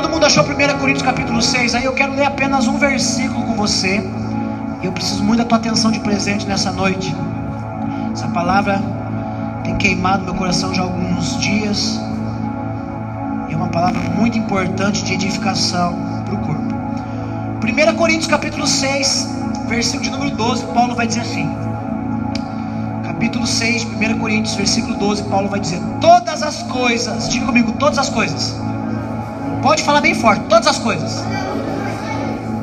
Todo mundo achou 1 Coríntios capítulo 6? Aí eu quero ler apenas um versículo com você. Eu preciso muito da tua atenção de presente nessa noite. Essa palavra tem queimado meu coração já há alguns dias. É uma palavra muito importante de edificação para o corpo. 1 Coríntios capítulo 6, versículo de número 12, Paulo vai dizer assim. Capítulo 6, 1 Coríntios, versículo 12, Paulo vai dizer: todas as coisas, diga comigo, todas as coisas. Pode falar bem forte, todas as coisas.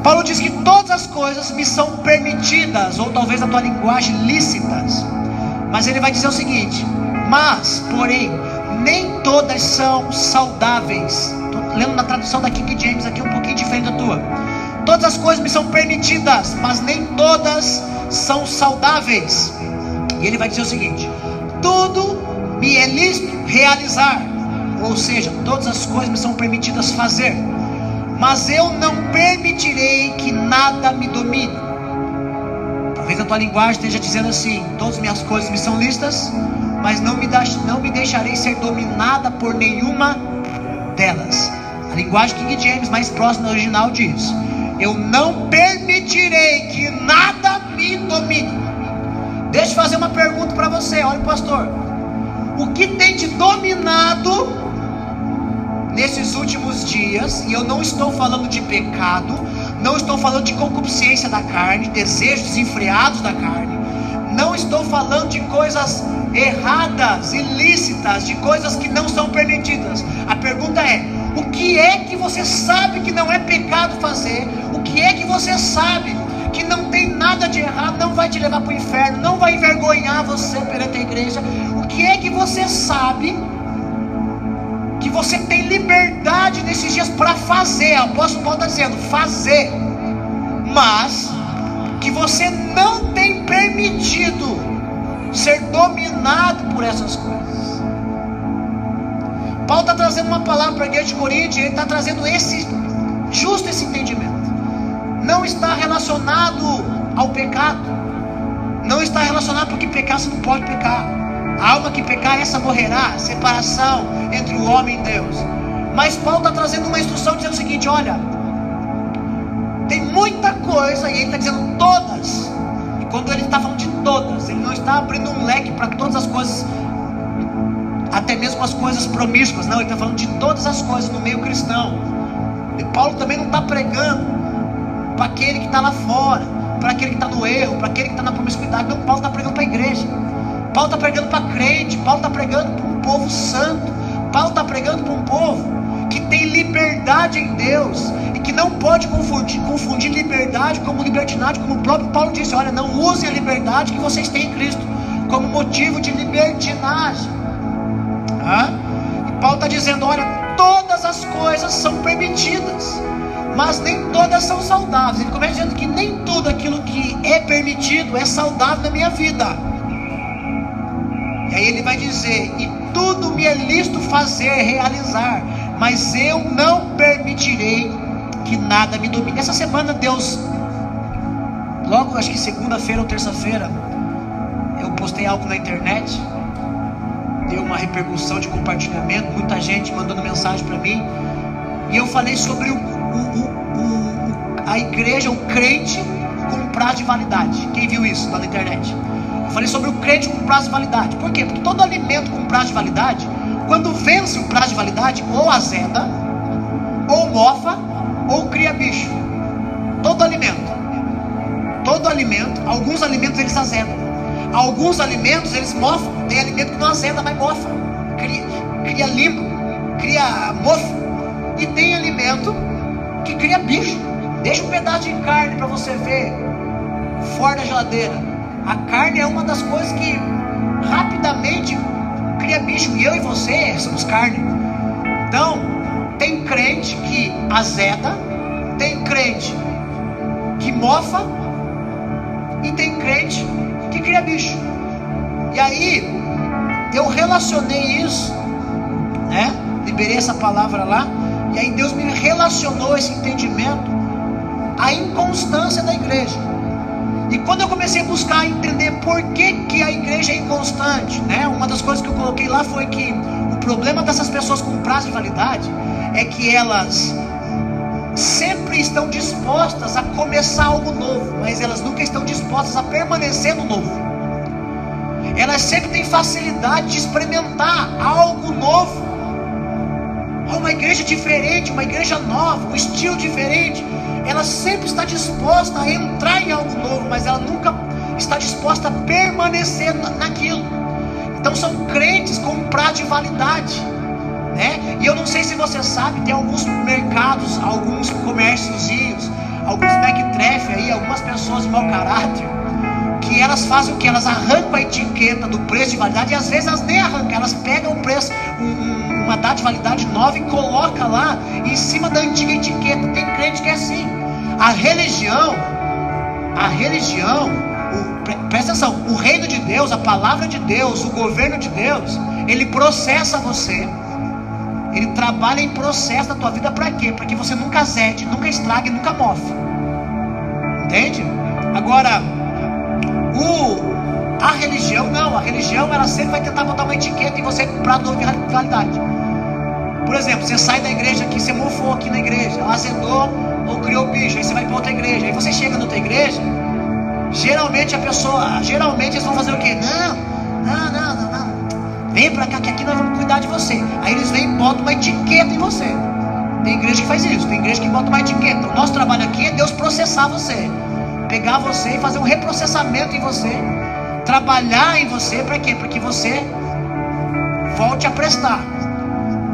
Paulo diz que todas as coisas me são permitidas, ou talvez na tua linguagem, lícitas. Mas ele vai dizer o seguinte: mas, porém, nem todas são saudáveis. Estou lendo na tradução da King James aqui, um pouquinho diferente da tua. Todas as coisas me são permitidas, mas nem todas são saudáveis. E ele vai dizer o seguinte: tudo me é lícito realizar, ou seja, todas as coisas me são permitidas fazer, mas eu não permitirei que nada me domine. Talvez a tua linguagem esteja dizendo assim: todas as minhas coisas me são lícitas, mas não me deixarei ser dominada por nenhuma delas. A linguagem King James mais próxima do original diz: eu não permitirei que nada me domine. Deixa eu fazer uma pergunta para você. Olha, pastor, o que tem te dominado nesses últimos dias? E eu não estou falando de pecado, não estou falando de concupiscência da carne, desejos desenfreados da carne, não estou falando de coisas erradas, ilícitas, de coisas que não são permitidas. A pergunta é: o que é que você sabe que não é pecado fazer? O que é que você sabe que não tem nada de errado, não vai te levar para o inferno, não vai envergonhar você perante a igreja? O que é que você sabe que você tem liberdade nesses dias para fazer? O apóstolo Paulo está dizendo fazer, mas que você não tem permitido ser dominado por essas coisas. Paulo está trazendo uma palavra para a igreja de Corinto. Ele está trazendo justo esse entendimento. Não está relacionado ao pecado, não está relacionado porque pecar você não pode pecar. A alma que pecar, essa morrerá. Separação entre o homem e Deus. Mas Paulo está trazendo uma instrução dizendo o seguinte: olha, tem muita coisa, e ele está dizendo todas. E quando ele está falando de todas, ele não está abrindo um leque para todas as coisas, até mesmo as coisas promíscuas. Não, ele está falando de todas as coisas no meio cristão. E Paulo também não está pregando para aquele que está lá fora, para aquele que está no erro, para aquele que está na promiscuidade. Não, Paulo está pregando para a igreja. Paulo está pregando para crente. Paulo está pregando para um povo santo. Paulo está pregando para um povo que tem liberdade em Deus e que não pode confundir liberdade como libertinagem, como o próprio Paulo disse: olha, não usem a liberdade que vocês têm em Cristo como motivo de libertinagem. E Paulo está dizendo: olha, todas as coisas são permitidas, mas nem todas são saudáveis. Ele começa dizendo que nem tudo aquilo que é permitido é saudável na minha vida. E aí ele vai dizer: e tudo me é lícito fazer, realizar, mas eu não permitirei que nada me domine. Essa semana Deus, logo acho que segunda-feira ou terça-feira, eu postei algo na internet, deu uma repercussão de compartilhamento, muita gente mandando mensagem para mim, e eu falei sobre a igreja, o crente com prazo de validade. Quem viu isso lá na internet? Eu falei sobre o crente com prazo de validade. Por quê? Porque todo alimento com prazo de validade, quando vence o prazo de validade, ou azeda, ou mofa, ou cria bicho. Todo alimento, alguns alimentos eles azedam, alguns alimentos eles mofam. Tem alimento que não azeda, mas mofa, cria limbo, cria mofo. E tem alimento que cria bicho. Deixa um pedaço de carne para você ver fora da geladeira. A carne é uma das coisas que rapidamente cria bicho. E eu e você somos carne. Então, tem crente que azeda, tem crente que mofa, e tem crente que cria bicho. E aí, eu relacionei isso, né? Liberei essa palavra lá. E aí Deus me relacionou esse entendimento à inconstância da igreja. E quando eu comecei a buscar entender por que a igreja é inconstante, né? Uma das coisas que eu coloquei lá foi que o problema dessas pessoas com prazo de validade é que elas sempre estão dispostas a começar algo novo, mas elas nunca estão dispostas a permanecer no novo. Elas sempre têm facilidade de experimentar algo novo, uma igreja diferente, uma igreja nova, um estilo diferente. Ela sempre está disposta a entrar em algo novo, mas ela nunca está disposta a permanecer naquilo. Então são crentes com prazo de validade, né? E eu não sei se você sabe, tem alguns mercados, alguns comérciozinhos, alguns mequetrefe aí, algumas pessoas de mau caráter, que elas fazem o que? Elas arrancam a etiqueta do preço de validade, e às vezes elas nem arrancam, elas pegam o preço, uma data de validade nova e coloca lá em cima da antiga etiqueta. Tem crente que é assim. A religião, presta atenção, o reino de Deus, a palavra de Deus, o governo de Deus, ele processa você, ele trabalha em processo na tua vida. para quê? Para que você nunca azede, nunca estrague, nunca mofe. Entende? Agora, a religião não, a religião ela sempre vai tentar botar uma etiqueta em você para novo de validade. Por exemplo, você sai da igreja aqui, você mofou aqui na igreja, azedou ou criou bicho, aí você vai para outra igreja, aí você chega na outra igreja, geralmente eles vão fazer o quê? Não, vem pra cá que aqui nós vamos cuidar de você. Aí eles vêm e botam uma etiqueta em você. Tem igreja que faz isso, tem igreja que bota uma etiqueta. O nosso trabalho aqui é Deus processar você, pegar você e fazer um reprocessamento em você, trabalhar em você. Para quê? Para que você volte a prestar.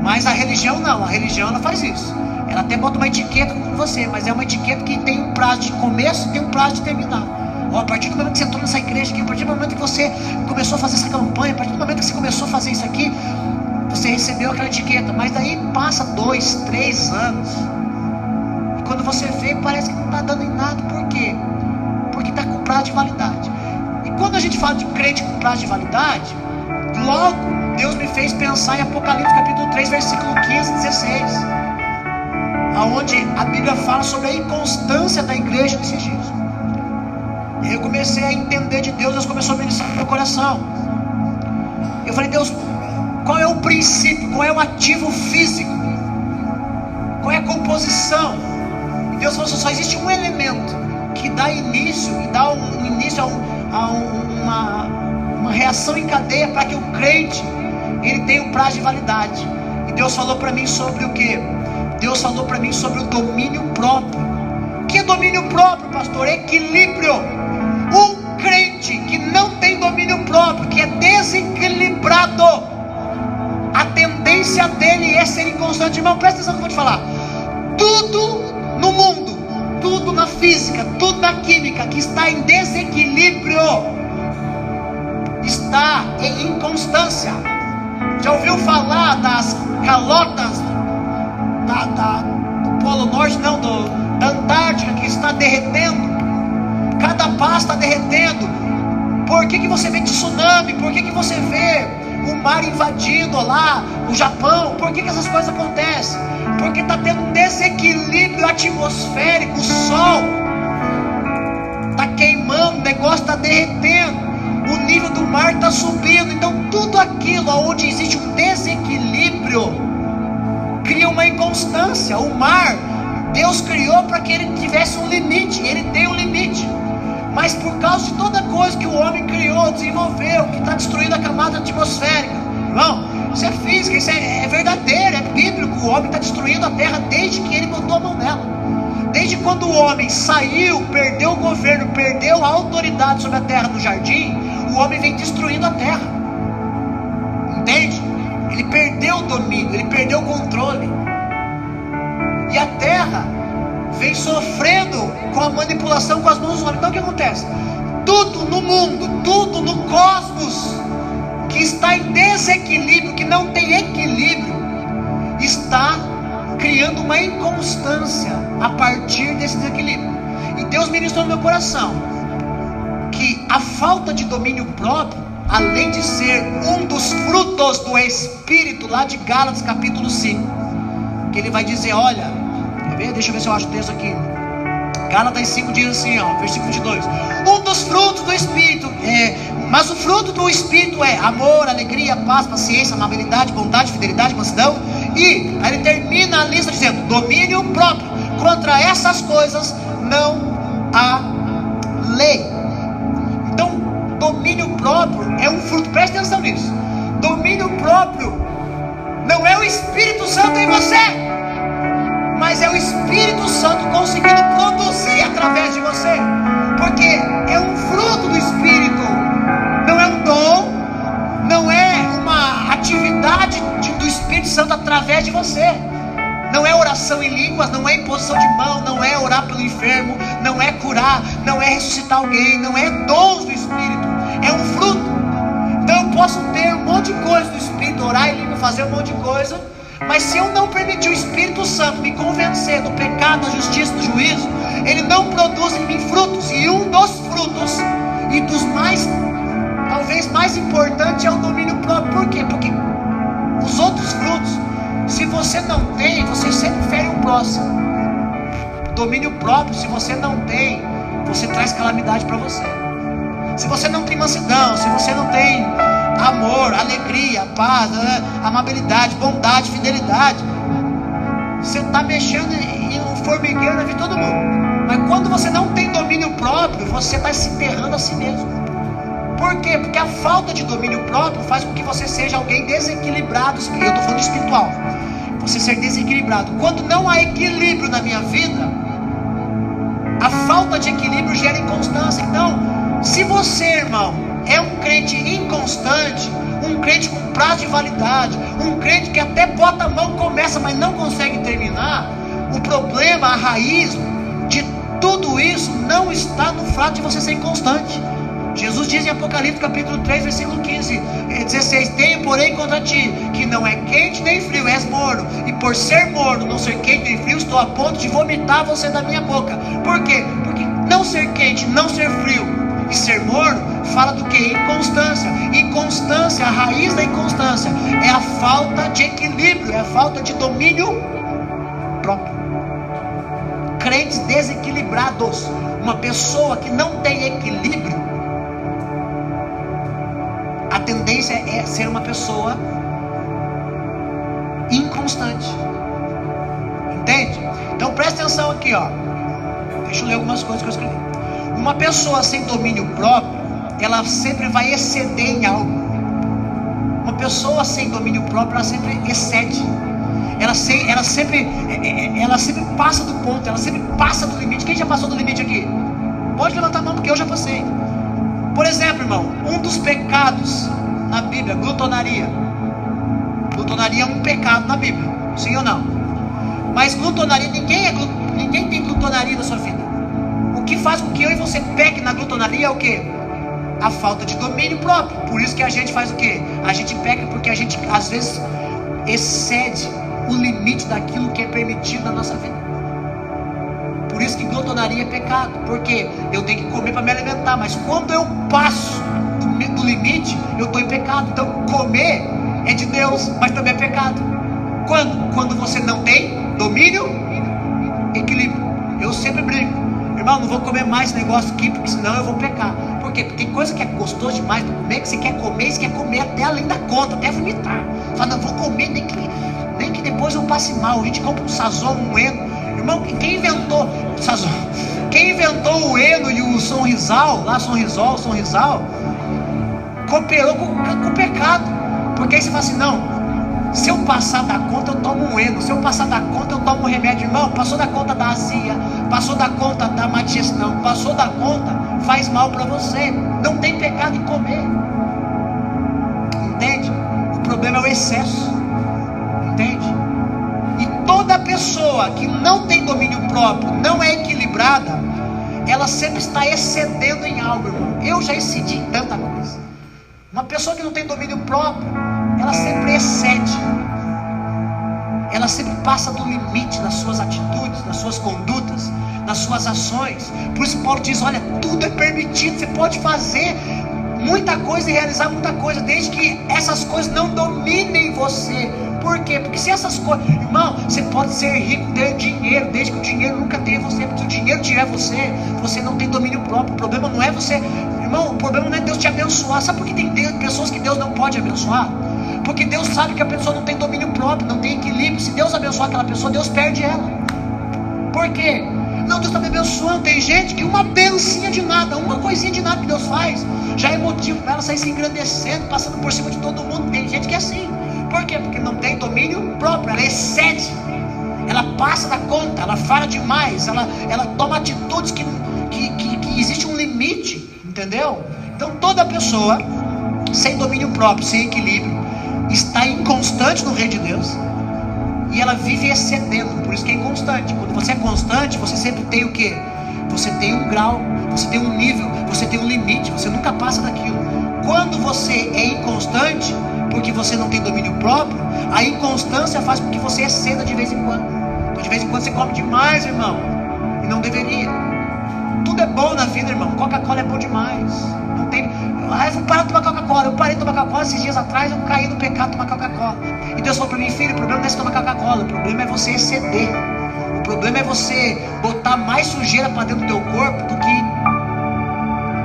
Mas a religião não, a religião ela faz isso. Ela até bota uma etiqueta com você, mas é uma etiqueta que tem um prazo de começo e tem um prazo de terminar. A partir do momento que você entrou nessa igreja aqui, a partir do momento que você começou a fazer essa campanha, a partir do momento que você começou a fazer isso aqui, você recebeu aquela etiqueta. Mas daí passa 2, 3 anos, e quando você vê, parece que não está dando em nada. Por quê? Porque está com prazo de validade. E quando a gente fala de crente com prazo de validade, logo Deus me fez pensar em Apocalipse capítulo 3, versículo 15 e 16, aonde a Bíblia fala sobre a inconstância da igreja nesses dias. E aí eu comecei a entender de Deus. Deus começou a ministrar no meu coração. Eu falei: Deus, qual é o princípio, qual é o ativo físico, qual é a composição? E Deus falou: só existe um elemento que dá início, e dá um início a uma reação em cadeia para que o crente ele tenha um prazo de validade. E Deus falou para mim sobre o que? Deus falou para mim sobre o domínio próprio. O que é domínio próprio, pastor? Equilíbrio. Um crente que não tem domínio próprio, que é desequilibrado, a tendência dele é ser inconstante. Irmão, presta atenção no que eu vou te falar. Tudo no mundo, tudo na física, tudo na química que está em desequilíbrio está em inconstância. Já ouviu falar das calotas do Polo Norte, não, da Antártica, que está derretendo? Cada pá está derretendo. Por que você vê tsunami? Por que você vê o mar invadindo lá o Japão? Por que essas coisas acontecem? Porque está tendo um desequilíbrio atmosférico. O sol está queimando, o negócio está derretendo, o nível do mar está subindo. Então tudo aquilo onde existe um desequilíbrio cria uma inconstância. O mar, Deus criou para que ele tivesse um limite, ele tem um limite. Mas por causa de toda coisa que o homem criou, desenvolveu, que está destruindo a camada atmosférica, irmão, isso é física, isso é verdadeiro, é bíblico. O homem está destruindo a terra desde que ele botou a mão nela. Desde quando o homem saiu, perdeu o governo, perdeu a autoridade sobre a terra no jardim, o homem vem destruindo a terra. Entende? Ele perdeu o domínio, ele perdeu o controle. E a terra vem sofrendo com a manipulação com as mãos do homem. Então o que acontece? Tudo no mundo, tudo no cosmos que está em desequilíbrio, que não tem equilíbrio, está criando uma inconstância a partir desse desequilíbrio. E Deus ministrou no meu coração que a falta de domínio próprio, além de ser um dos frutos do Espírito, lá de Gálatas capítulo 5, que ele vai dizer, olha, quer ver? Deixa eu ver se eu acho o texto aqui. Gálatas 5 diz assim, ó, versículo 22: um dos frutos do Espírito, mas o fruto do Espírito é amor, alegria, paz, paciência, amabilidade, bondade, fidelidade, mansidão. E aí ele termina a lista dizendo: domínio próprio. contra essas coisas não há lei. Então, domínio próprio é um fruto, preste atenção nisso. Domínio próprio não é o Espírito Santo em você, mas é o Espírito Santo conseguindo produzir através de você, porque é um fruto do Espírito, não é um dom, não é uma atividade do Espírito Santo através de você. Não é oração em línguas, não é imposição de mão, não é orar pelo enfermo, não é curar, não é ressuscitar alguém, não é dons do Espírito, é um fruto. Então eu posso ter um monte de coisa do Espírito, orar em língua, fazer um monte de coisa, mas se eu não permitir o Espírito Santo me convencer do pecado, da justiça, do juízo, ele não produz em mim frutos. E um dos frutos, e dos mais, talvez mais importante, é o domínio próprio. Por quê? Porque os outros frutos, se você não tem, você sempre fere o próximo. Domínio próprio, se você não tem, você traz calamidade para você. Se você não tem mansidão, se você não tem amor, alegria, paz, amabilidade, bondade, fidelidade, você está mexendo em um formigueiro na vida de todo mundo. Mas quando você não tem domínio próprio, você está se enterrando a si mesmo. Por quê? Porque a falta de domínio próprio faz com que você seja alguém desequilibrado. Eu estou falando de espiritual. Você ser desequilibrado. Quando não há equilíbrio na minha vida, a falta de equilíbrio gera inconstância. Então, se você, irmão, é um crente inconstante, um crente com prazo de validade, um crente que até bota a mão, começa, mas não consegue terminar, o problema, a raiz de tudo isso não está no fato de você ser inconstante. Jesus diz em Apocalipse capítulo 3, versículo 16: tenho porém contra ti, que não é quente nem frio, és morno, e por ser morno, não ser quente nem frio, estou a ponto de vomitar você da minha boca. Por quê? Porque não ser quente, não ser frio e ser morno, fala do que? Inconstância. Inconstância, a raiz da inconstância é a falta de equilíbrio, é a falta de domínio próprio. Crentes desequilibrados, uma pessoa que não tem equilíbrio, a tendência é ser uma pessoa inconstante. Entende? Então presta atenção aqui, ó. Deixa eu ler algumas coisas que eu escrevi. Uma pessoa sem domínio próprio, ela sempre vai exceder em algo. Uma pessoa sem domínio próprio, ela sempre excede. Ela sempre passa do ponto, ela sempre passa do limite. Quem já passou do limite aqui? Pode levantar a mão, porque eu já passei. Por exemplo, irmão, um dos pecados na Bíblia, glutonaria. Glutonaria é um pecado na Bíblia, sim ou não? Mas glutonaria, ninguém tem glutonaria na sua vida. O que faz com que eu e você peque na glutonaria é o quê? A falta de domínio próprio. Por isso que a gente faz o quê? A gente peca porque a gente às vezes excede o limite daquilo que é permitido na nossa vida. Por isso que glutonaria é pecado, porque eu tenho que comer para me alimentar, mas quando eu passo do limite, eu estou em pecado. Então comer é de Deus, mas também é pecado. Quando você não tem domínio, equilíbrio. Eu sempre brinco, irmão, não vou comer mais esse negócio aqui, porque senão eu vou pecar. Por quê? Porque tem coisa que é gostoso demais para comer, que você quer comer até além da conta, até vomitar. Você fala, não vou comer, nem que depois eu passe mal. A gente compra um sazon, um eno. Irmão, quem inventou o eno e o sonrisal, lá sonrisol, cooperou com o pecado. Porque aí você fala assim, não, se eu passar da conta eu tomo um eno, se eu passar da conta eu tomo um remédio. Irmão, passou da conta da azia, passou da conta da má digestão, passou da conta, faz mal para você. Não tem pecado em comer. Entende? O problema é o excesso. Entende? E toda pessoa que não tem domínio próprio, não é equilibrada, ela sempre está excedendo em algo, irmão. Eu já excedi em tanta coisa. Uma pessoa que não tem domínio próprio, ela sempre excede. Ela sempre passa do limite nas suas atitudes, nas suas condutas, nas suas ações. Por isso Paulo diz, olha, tudo é permitido. Você pode fazer muita coisa e realizar muita coisa, desde que essas coisas não dominem você. Por quê? Porque se essas coisas, irmão, você pode ser rico, ter dinheiro, desde que o dinheiro nunca tenha você. Porque se o dinheiro tiver você, você não tem domínio próprio. O problema não é você, irmão, o problema não é Deus te abençoar. Sabe por que tem pessoas que Deus não pode abençoar? Porque Deus sabe que a pessoa não tem domínio próprio, não tem equilíbrio. Se Deus abençoar aquela pessoa, Deus perde ela. Por quê? Não, Deus está me abençoando. Tem gente que uma bencinha de nada, uma coisinha de nada que Deus faz, já é motivo para ela sair se engrandecendo, passando por cima de todo mundo. Tem gente que é assim. Por quê? Porque não tem domínio próprio, ela excede, ela passa da conta, ela fala demais, ela toma atitudes que existe um limite, entendeu? Então toda pessoa sem domínio próprio, sem equilíbrio, está inconstante no reino de Deus, e ela vive excedendo. Por isso que é inconstante. Quando você é constante, você sempre tem o quê? Você tem um grau, você tem um nível, você tem um limite, você nunca passa daquilo. Quando você é inconstante, porque você não tem domínio próprio, a inconstância faz com que você exceda de vez em quando. Então de vez em quando você come demais, irmão, e não deveria. Tudo é bom na vida, irmão. Coca-Cola é bom demais. Não tem... eu vou parar de tomar Coca-Cola. Eu parei de tomar Coca-Cola esses dias atrás, eu caí no pecado de tomar Coca-Cola. E Deus falou para mim: filho, o problema não é você tomar Coca-Cola, o problema é você exceder. O problema é você botar mais sujeira para dentro do teu corpo do que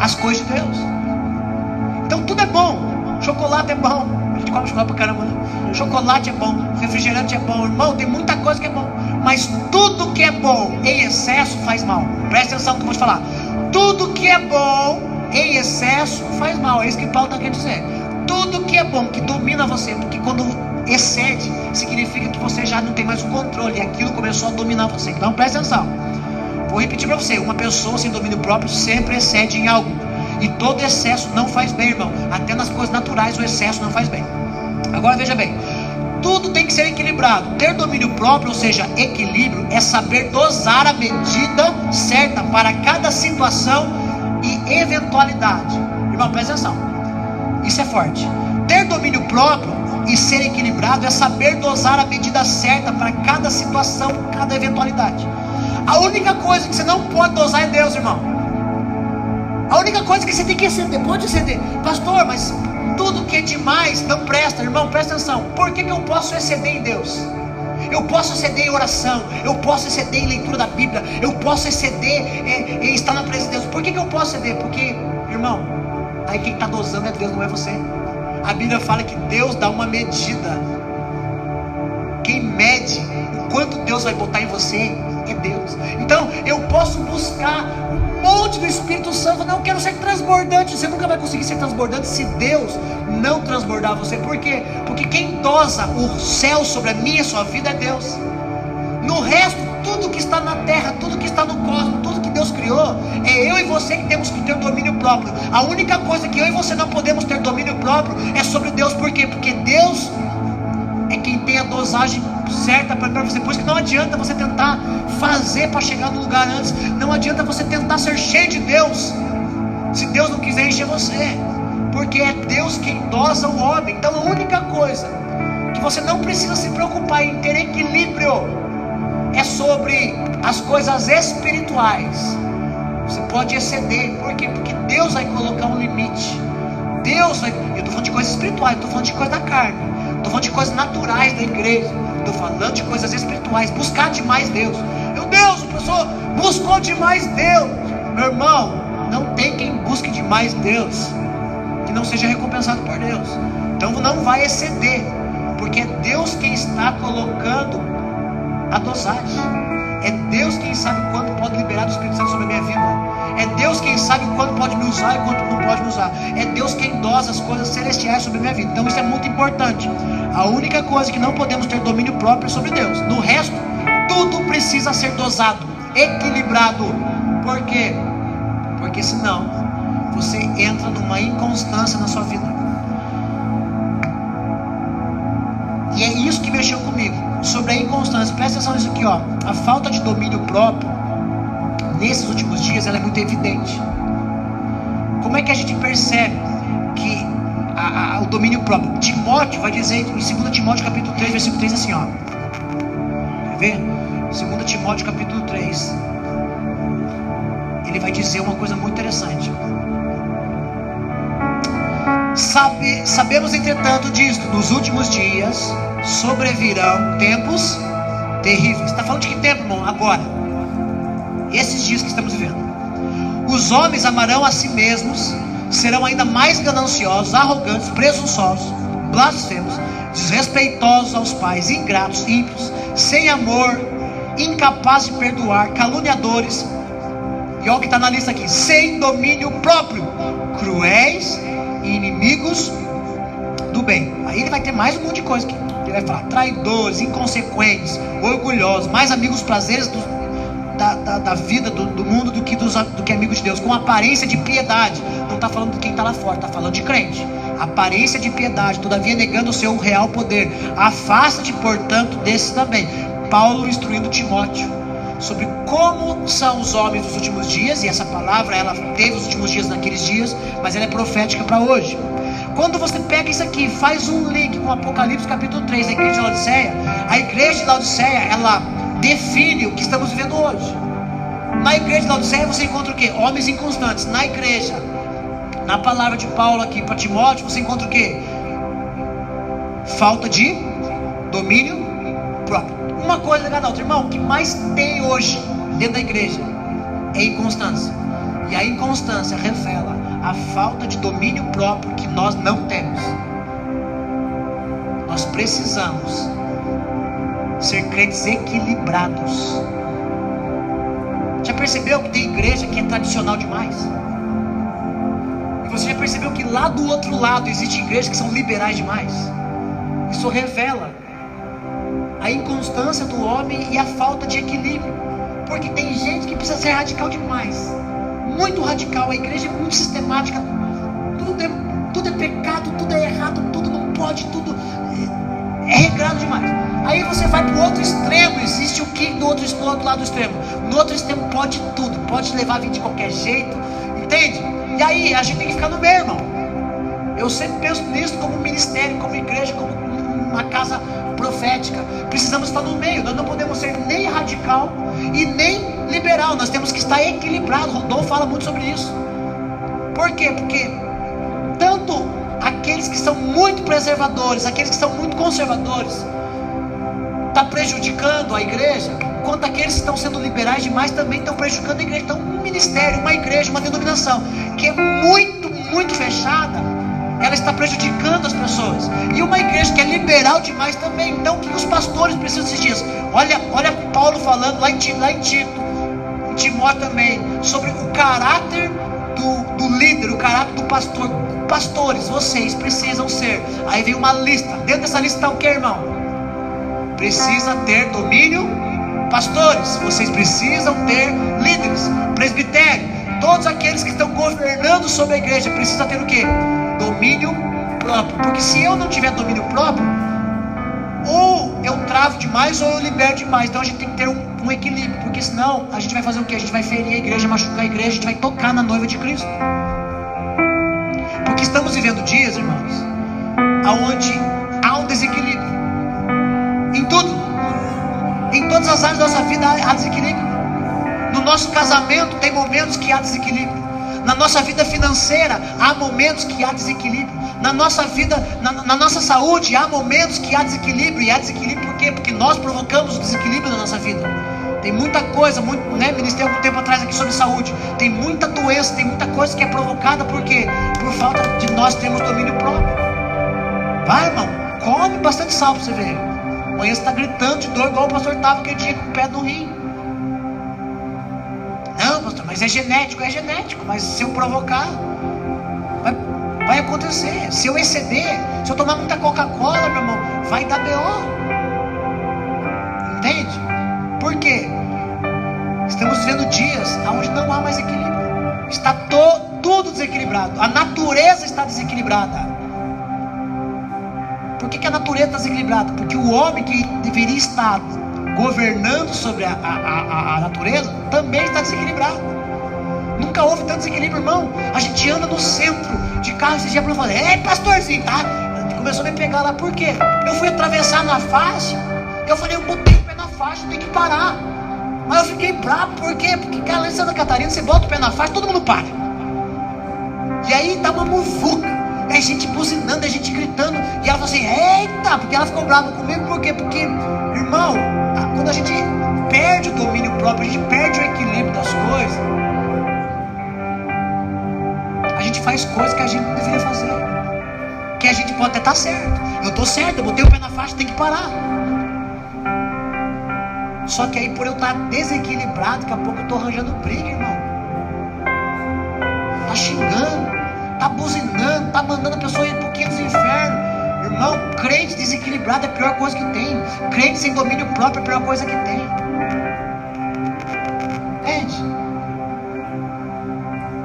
as coisas de Deus. Então tudo é bom. Chocolate é bom. A gente come chocolate pra caramba, né? Chocolate é bom, refrigerante é bom, irmão, tem muita coisa que é bom. Mas tudo que é bom em excesso faz mal. Presta atenção no que eu vou te falar. Tudo que é bom em excesso faz mal. É isso que Paulo está querendo dizer. Tudo que é bom, que domina você, porque quando excede, significa que você já não tem mais o controle, e aquilo começou a dominar você. Então presta atenção. Vou repetir para você: uma pessoa sem domínio próprio sempre excede em algo. E todo excesso não faz bem, irmão. Até nas coisas naturais o excesso não faz bem. Agora veja bem, tudo tem que ser equilibrado. Ter domínio próprio, ou seja, equilíbrio, é saber dosar a medida certa para cada situação e eventualidade. Irmão, presta atenção, isso é forte. Ter domínio próprio e ser equilibrado é saber dosar a medida certa para cada situação, cada eventualidade. A única coisa que você não pode dosar é Deus, irmão. A única coisa que você tem que exceder, pode exceder. Pastor, mas tudo que é demais não presta. Irmão, presta atenção. Por que eu posso exceder em Deus? Eu posso exceder em oração, eu posso exceder em leitura da Bíblia, eu posso exceder em estar na presença de Deus. Por que eu posso exceder? Porque, irmão, aí quem está dosando é Deus, não é você. A Bíblia fala que Deus dá uma medida. Quem mede o quanto Deus vai botar em você é Deus. Então eu posso buscar um monte do Espírito Santo. Não, eu quero ser transbordante. Você nunca vai conseguir ser transbordante se Deus não transbordar você. Por quê? Porque quem dosa o céu sobre a minha e a sua vida é Deus. No resto, tudo que está na terra, tudo que está no cosmos, tudo que Deus criou, é eu e você que temos que ter domínio próprio. A única coisa que eu e você não podemos ter domínio próprio é sobre Deus. Por quê? Porque Deus é quem tem a dosagem certa para você. Por isso que não adianta você tentar fazer para chegar no lugar antes. Não adianta você tentar ser cheio de Deus se Deus não quiser encher você, porque é Deus quem dosa o homem. Então a única coisa que você não precisa se preocupar em ter equilíbrio é sobre as coisas espirituais. Você pode exceder. Por quê? Porque Deus vai colocar um limite. Deus vai... Eu estou falando de coisas espirituais, eu estou falando de coisa da carne, estou falando de coisas naturais da igreja, estou falando de coisas espirituais. Buscar demais Deus. Meu Deus, o pessoal buscou demais Deus. Meu irmão, não tem quem busque demais Deus que não seja recompensado por Deus. Então não vai exceder, porque é Deus quem está colocando a dosagem. É Deus quem sabe quanto pode liberar do Espírito Santo sobre a minha vida. É Deus quem sabe quanto pode me usar e quanto não pode me usar. É Deus quem dosa as coisas celestiais sobre a minha vida. Então isso é muito importante. A única coisa que não podemos ter domínio próprio é sobre Deus. No resto, tudo precisa ser dosado, equilibrado. Por quê? Porque senão você entra numa inconstância na sua vida. E é isso que mexeu comigo, sobre a inconstância. Presta atenção nisso aqui, ó. A falta de domínio próprio nesses últimos dias, ela é muito evidente. Como é que a gente percebe que o domínio próprio? Timóteo vai dizer em 2 Timóteo capítulo 3, versículo 3 assim, ó. Quer ver? 2 Timóteo capítulo 3. Ele vai dizer uma coisa muito interessante. Sabemos entretanto disto: nos últimos dias sobrevirão tempos terríveis. Está falando de que tempo, irmão? Agora, esses dias que estamos vivendo. Os homens amarão a si mesmos, serão ainda mais gananciosos, arrogantes, presunçosos, blasfemos, desrespeitosos aos pais, ingratos, ímpios, sem amor incapazes de perdoar, caluniadores, e olha o que está na lista aqui: sem domínio próprio, cruéis e inimigos do bem. Aí ele vai ter mais um monte de coisa que ele vai falar: traidores, inconsequentes, orgulhosos, mais amigos prazeres da vida do mundo do que amigos de Deus, com aparência de piedade. Não está falando de quem está lá fora, está falando de crente. Aparência de piedade, todavia negando o seu real poder. Afasta-te, portanto, desses também. Paulo instruindo Timóteo sobre como são os homens dos últimos dias. E essa palavra, ela teve os últimos dias naqueles dias, mas ela é profética para hoje. Quando você pega isso aqui, faz um link com Apocalipse capítulo 3, a igreja de Laodiceia. A igreja de Laodiceia, ela define o que estamos vivendo hoje. Na igreja de Laodiceia você encontra o quê? Homens inconstantes. Na igreja, na palavra de Paulo aqui para Timóteo, você encontra o quê? Falta de domínio próprio. Uma coisa ligada à outra, irmão, o que mais tem hoje dentro da igreja é inconstância. E a inconstância revela a falta de domínio próprio que nós não temos. Nós precisamos ser crentes equilibrados. Já percebeu que tem igreja que é tradicional demais? E você já percebeu que lá do outro lado existe igrejas que são liberais demais? Isso revela a inconstância do homem e a falta de equilíbrio. Porque tem gente que precisa ser radical demais, muito radical. A igreja é muito sistemática. Tudo é pecado, tudo é errado, tudo não pode, tudo é regrado demais. Aí você vai para o outro extremo. Existe o que do outro lado do extremo? No outro extremo pode tudo, pode te levar a vir de qualquer jeito, entende? E aí a gente tem que ficar no meio, irmão. Eu sempre penso nisso como ministério, como igreja, como uma casa profética. Precisamos estar no meio. Nós não podemos ser nem radical e nem liberal. Nós temos que estar equilibrado. Rodolfo fala muito sobre isso. Por quê? Porque tanto aqueles que são muito preservadores, aqueles que são muito conservadores, está prejudicando a igreja, quanto aqueles que estão sendo liberais demais também estão prejudicando a igreja. Então um ministério, uma igreja, uma denominação que é muito, muito fechada, ela está prejudicando as pessoas. E uma igreja que é liberal demais também. Então o que os pastores precisam esses dias? Olha Paulo falando lá em Tito, em Timóteo também, sobre o caráter do líder, o caráter do pastor. Pastores, vocês precisam ser. Aí vem uma lista. Dentro dessa lista está o que, irmão? Precisa ter domínio. Pastores, vocês precisam ter líderes. Presbitério, todos aqueles que estão governando sobre a igreja precisam ter o que? Domínio próprio. Porque se eu não tiver domínio próprio, ou eu travo demais ou eu libero demais. Então a gente tem que ter um equilíbrio. Porque senão a gente vai fazer o que? A gente vai ferir a igreja, machucar a igreja, a gente vai tocar na noiva de Cristo. Porque estamos vivendo dias, irmãos, onde há um desequilíbrio em tudo. Em todas as áreas da nossa vida há desequilíbrio. No nosso casamento tem momentos que há desequilíbrio. Na nossa vida financeira há momentos que há desequilíbrio. Na nossa vida, na nossa saúde há momentos que há desequilíbrio. E há desequilíbrio por quê? Porque nós provocamos o desequilíbrio na nossa vida. Tem muita coisa, ministrei algum tempo atrás aqui sobre saúde. Tem muita doença, tem muita coisa que é provocada por quê? Por falta de nós termos domínio próprio. Vai, irmão, come bastante sal pra você ver. Amanhã você está gritando de dor igual o pastor estava aquele dia com o pé no rim. Não, pastor, mas é genético, mas se eu provocar, vai acontecer. Se eu exceder, se eu tomar muita Coca-Cola, meu irmão, vai dar BO. Entende? Por quê? Estamos vivendo dias onde não há mais equilíbrio. Está tudo desequilibrado. A natureza está desequilibrada. Por que a natureza está desequilibrada? Porque o homem que deveria estar governando sobre a natureza também está desequilibrado. Nunca houve tanto desequilíbrio, irmão. A gente anda no centro de carro esses dias para falar: ei, pastorzinho, tá? Começou a me pegar lá. Por quê? Eu fui atravessar na faixa. Eu falei: eu botei o pé na faixa, tem que parar. Mas eu fiquei bravo. Por quê? Porque, cara, lá em Santa Catarina, você bota o pé na faixa, todo mundo para. E aí dá uma muvuca. É gente buzinando, é gente gritando. E ela falou assim: eita, porque ela ficou brava comigo. Por quê? Porque, irmão, quando a gente perde o domínio próprio, a gente perde o equilíbrio das coisas, a gente faz coisas que a gente não deveria fazer. Que a gente pode até estar certo. Eu estou certo, eu botei o pé na faixa, tem que parar. Só que aí, por eu estar desequilibrado, daqui a pouco eu estou arranjando briga, irmão. Tá xingando, tá buzinando, tá mandando a pessoa ir pro quinto dos infernos. Irmão, crente desequilibrado é a pior coisa que tem. Crente sem domínio próprio é a pior coisa que tem. Entende?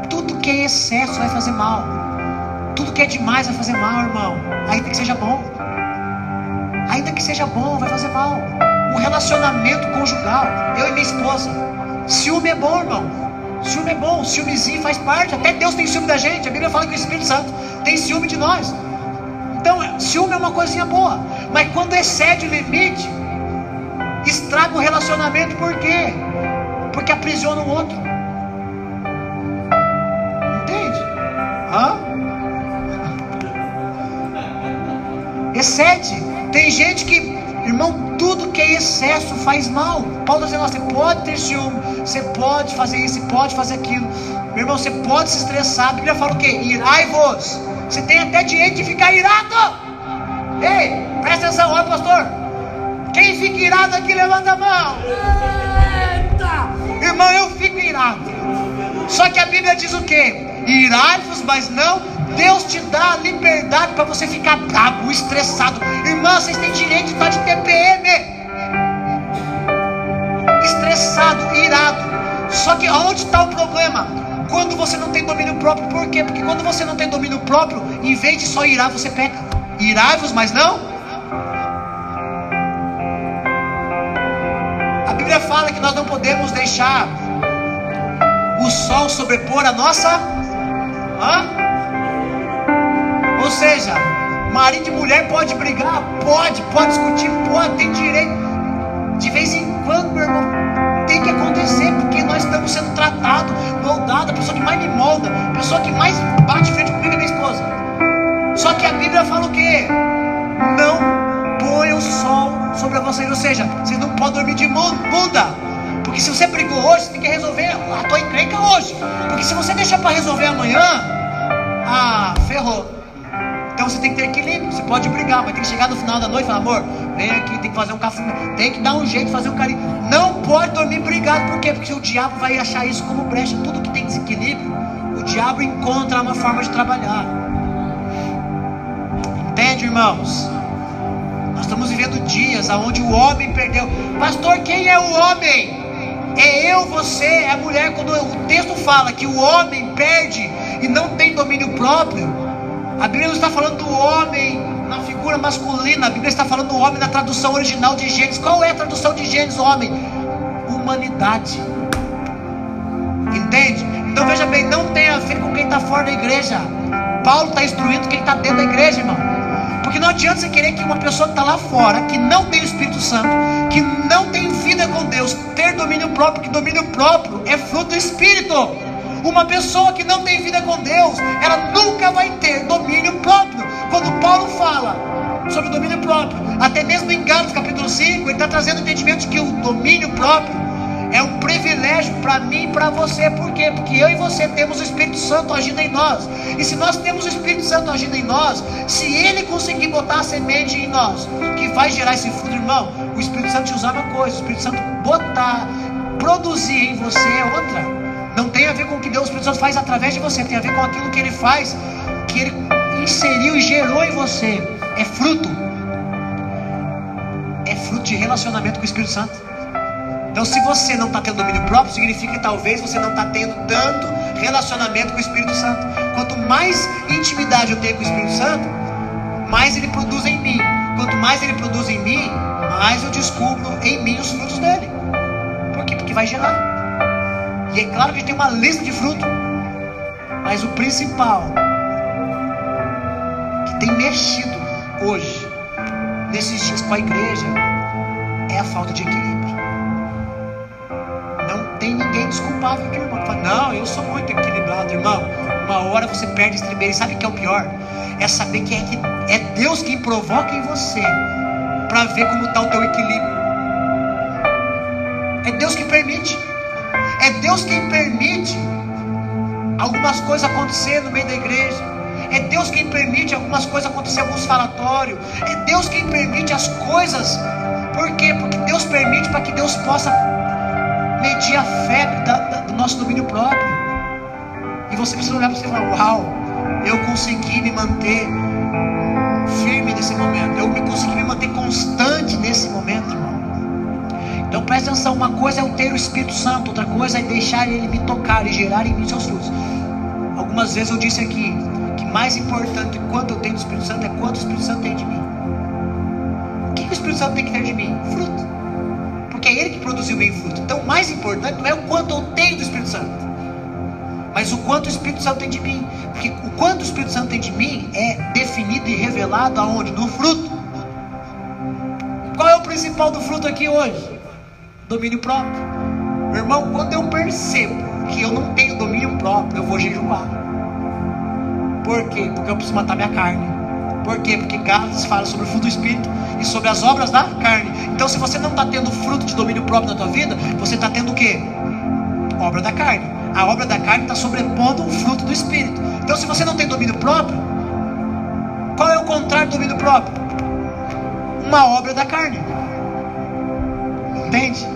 Tudo que é excesso vai fazer mal. Tudo que é demais vai fazer mal, irmão. Ainda que seja bom. Ainda que seja bom, vai fazer mal. Um relacionamento conjugal, eu e minha esposa. Ciúme é bom, irmão. Ciúme é bom, ciúmezinho faz parte. Até Deus tem ciúme da gente. A Bíblia fala que o Espírito Santo tem ciúme de nós. Então, ciúme é uma coisinha boa. Mas quando excede o limite, estraga o relacionamento. Por quê? Porque aprisiona o outro. Entende? Excede. Tem gente que, irmão, tudo que é excesso faz mal. Paulo está dizendo, você pode ter ciúme, você pode fazer isso, você pode fazer aquilo. Meu irmão, você pode se estressar. A Bíblia fala o quê? Irai-vos. Você tem até direito de ficar irado. Ei, presta atenção, olha, pastor. Quem fica irado aqui, levanta a mão. Eita! Irmão, eu fico irado. Só que a Bíblia diz o quê? Irai-vos, mas não. Deus te dá a liberdade para você ficar bravo, estressado. Irmão, vocês têm direito de estar de TPM. Estressado, irado. Só que onde está o problema? Quando você não tem domínio próprio. Por quê? Porque quando você não tem domínio próprio, em vez de só irar, você peca. Irai-vos, mas não. A Bíblia fala que nós não podemos deixar o sol sobrepor a nossa... Ou seja, marido e mulher pode brigar, pode discutir, tem direito. De vez em quando, meu irmão, tem que acontecer, porque nós estamos sendo tratados, moldados. A pessoa que mais me molda, a pessoa que mais bate frente comigo é minha esposa. Só que a Bíblia fala o quê? Não põe o sol sobre vocês. Ou seja, vocês não podem dormir de bunda. Porque se você brigou hoje, você tem que resolver a tua encrenca hoje. Porque se você deixar para resolver amanhã, ferrou. Então você tem que ter equilíbrio. Você pode brigar, mas tem que chegar no final da noite e falar, amor, vem aqui, tem que fazer um café, tem que dar um jeito de fazer um carinho. Não pode dormir brigado. Por quê? Porque o diabo vai achar isso como brecha. Tudo que tem desequilíbrio, o diabo encontra uma forma de trabalhar. Entende, irmãos? Nós estamos vivendo dias onde o homem perdeu. Pastor, quem é o homem? É eu, você, é a mulher. Quando o texto fala que o homem perde e não tem domínio próprio, a Bíblia não está falando do homem na figura masculina. A Bíblia está falando do homem na tradução original de Gênesis. Qual é a tradução de Gênesis, homem? Humanidade. Entende? Então veja bem, não tem a ver com quem está fora da igreja. Paulo está instruindo quem está dentro da igreja, irmão. Porque não adianta você querer que uma pessoa que está lá fora, que não tem o Espírito Santo, que não tem vida com Deus, ter domínio próprio. Que domínio próprio é fruto do Espírito. Uma pessoa que não tem vida com Deus, ela nunca vai ter domínio próprio. Quando Paulo fala sobre o domínio próprio, até mesmo em Gálatas capítulo 5, ele está trazendo o entendimento de que o domínio próprio é um privilégio para mim e para você. Por quê? Porque eu e você temos o Espírito Santo agindo em nós. E se nós temos o Espírito Santo agindo em nós, se ele conseguir botar a semente em nós, que vai gerar esse fruto, irmão, o Espírito Santo te usar uma coisa, o Espírito Santo botar, produzir em você é outra. Não tem a ver com o que Deus, o Espírito Santo faz através de você, tem a ver com aquilo que ele faz, que ele inseriu e gerou em você. É fruto de relacionamento com o Espírito Santo. Então, se você não está tendo domínio próprio, significa que talvez você não está tendo tanto relacionamento com o Espírito Santo. Quanto mais intimidade eu tenho com o Espírito Santo, mais ele produz em mim. Quanto mais ele produz em mim, mais eu descubro em mim os frutos dele. Por quê? Porque vai gerar. E é claro que a gente tem uma lista de frutos, mas o principal que tem mexido hoje, nesses dias com a igreja, é a falta de equilíbrio. Não tem ninguém desculpável aqui, irmão. Fala, não, eu sou muito equilibrado, irmão. Uma hora você perde esse equilíbrio. E sabe o que é o pior? É saber que é Deus quem provoca em você para ver como está o teu equilíbrio. É Deus que permite. É Deus quem permite algumas coisas acontecer no meio da igreja. É Deus quem permite algumas coisas acontecer, alguns falatórios. É Deus quem permite as coisas. Por quê? Porque Deus permite para que Deus possa medir a febre do nosso domínio próprio. E você precisa olhar para você e falar: uau, eu consegui me manter firme nesse momento, eu consegui me manter constante nesse momento, irmão. Então presta atenção, uma coisa é eu ter o Espírito Santo, outra coisa é deixar Ele me tocar e gerar em mim seus frutos. Algumas vezes eu disse aqui que mais importante quanto eu tenho do Espírito Santo é quanto o Espírito Santo tem de mim. O que o Espírito Santo tem que ter de mim? Fruto. Porque é Ele que produziu bem fruto. Então o mais importante não é o quanto eu tenho do Espírito Santo, mas o quanto o Espírito Santo tem de mim. Porque o quanto o Espírito Santo tem de mim é definido e revelado aonde? No fruto. Qual é o principal do fruto aqui hoje? Domínio próprio. Meu irmão, quando eu percebo que eu não tenho domínio próprio, eu vou jejuar. Por quê? Porque eu preciso matar minha carne. Por quê? Porque Gálatas fala sobre o fruto do Espírito e sobre as obras da carne. Então se você não está tendo fruto de domínio próprio na tua vida, você está tendo o quê? Obra da carne. A obra da carne está sobrepondo o fruto do Espírito. Então se você não tem domínio próprio, qual é o contrário do domínio próprio? Uma obra da carne. Entende?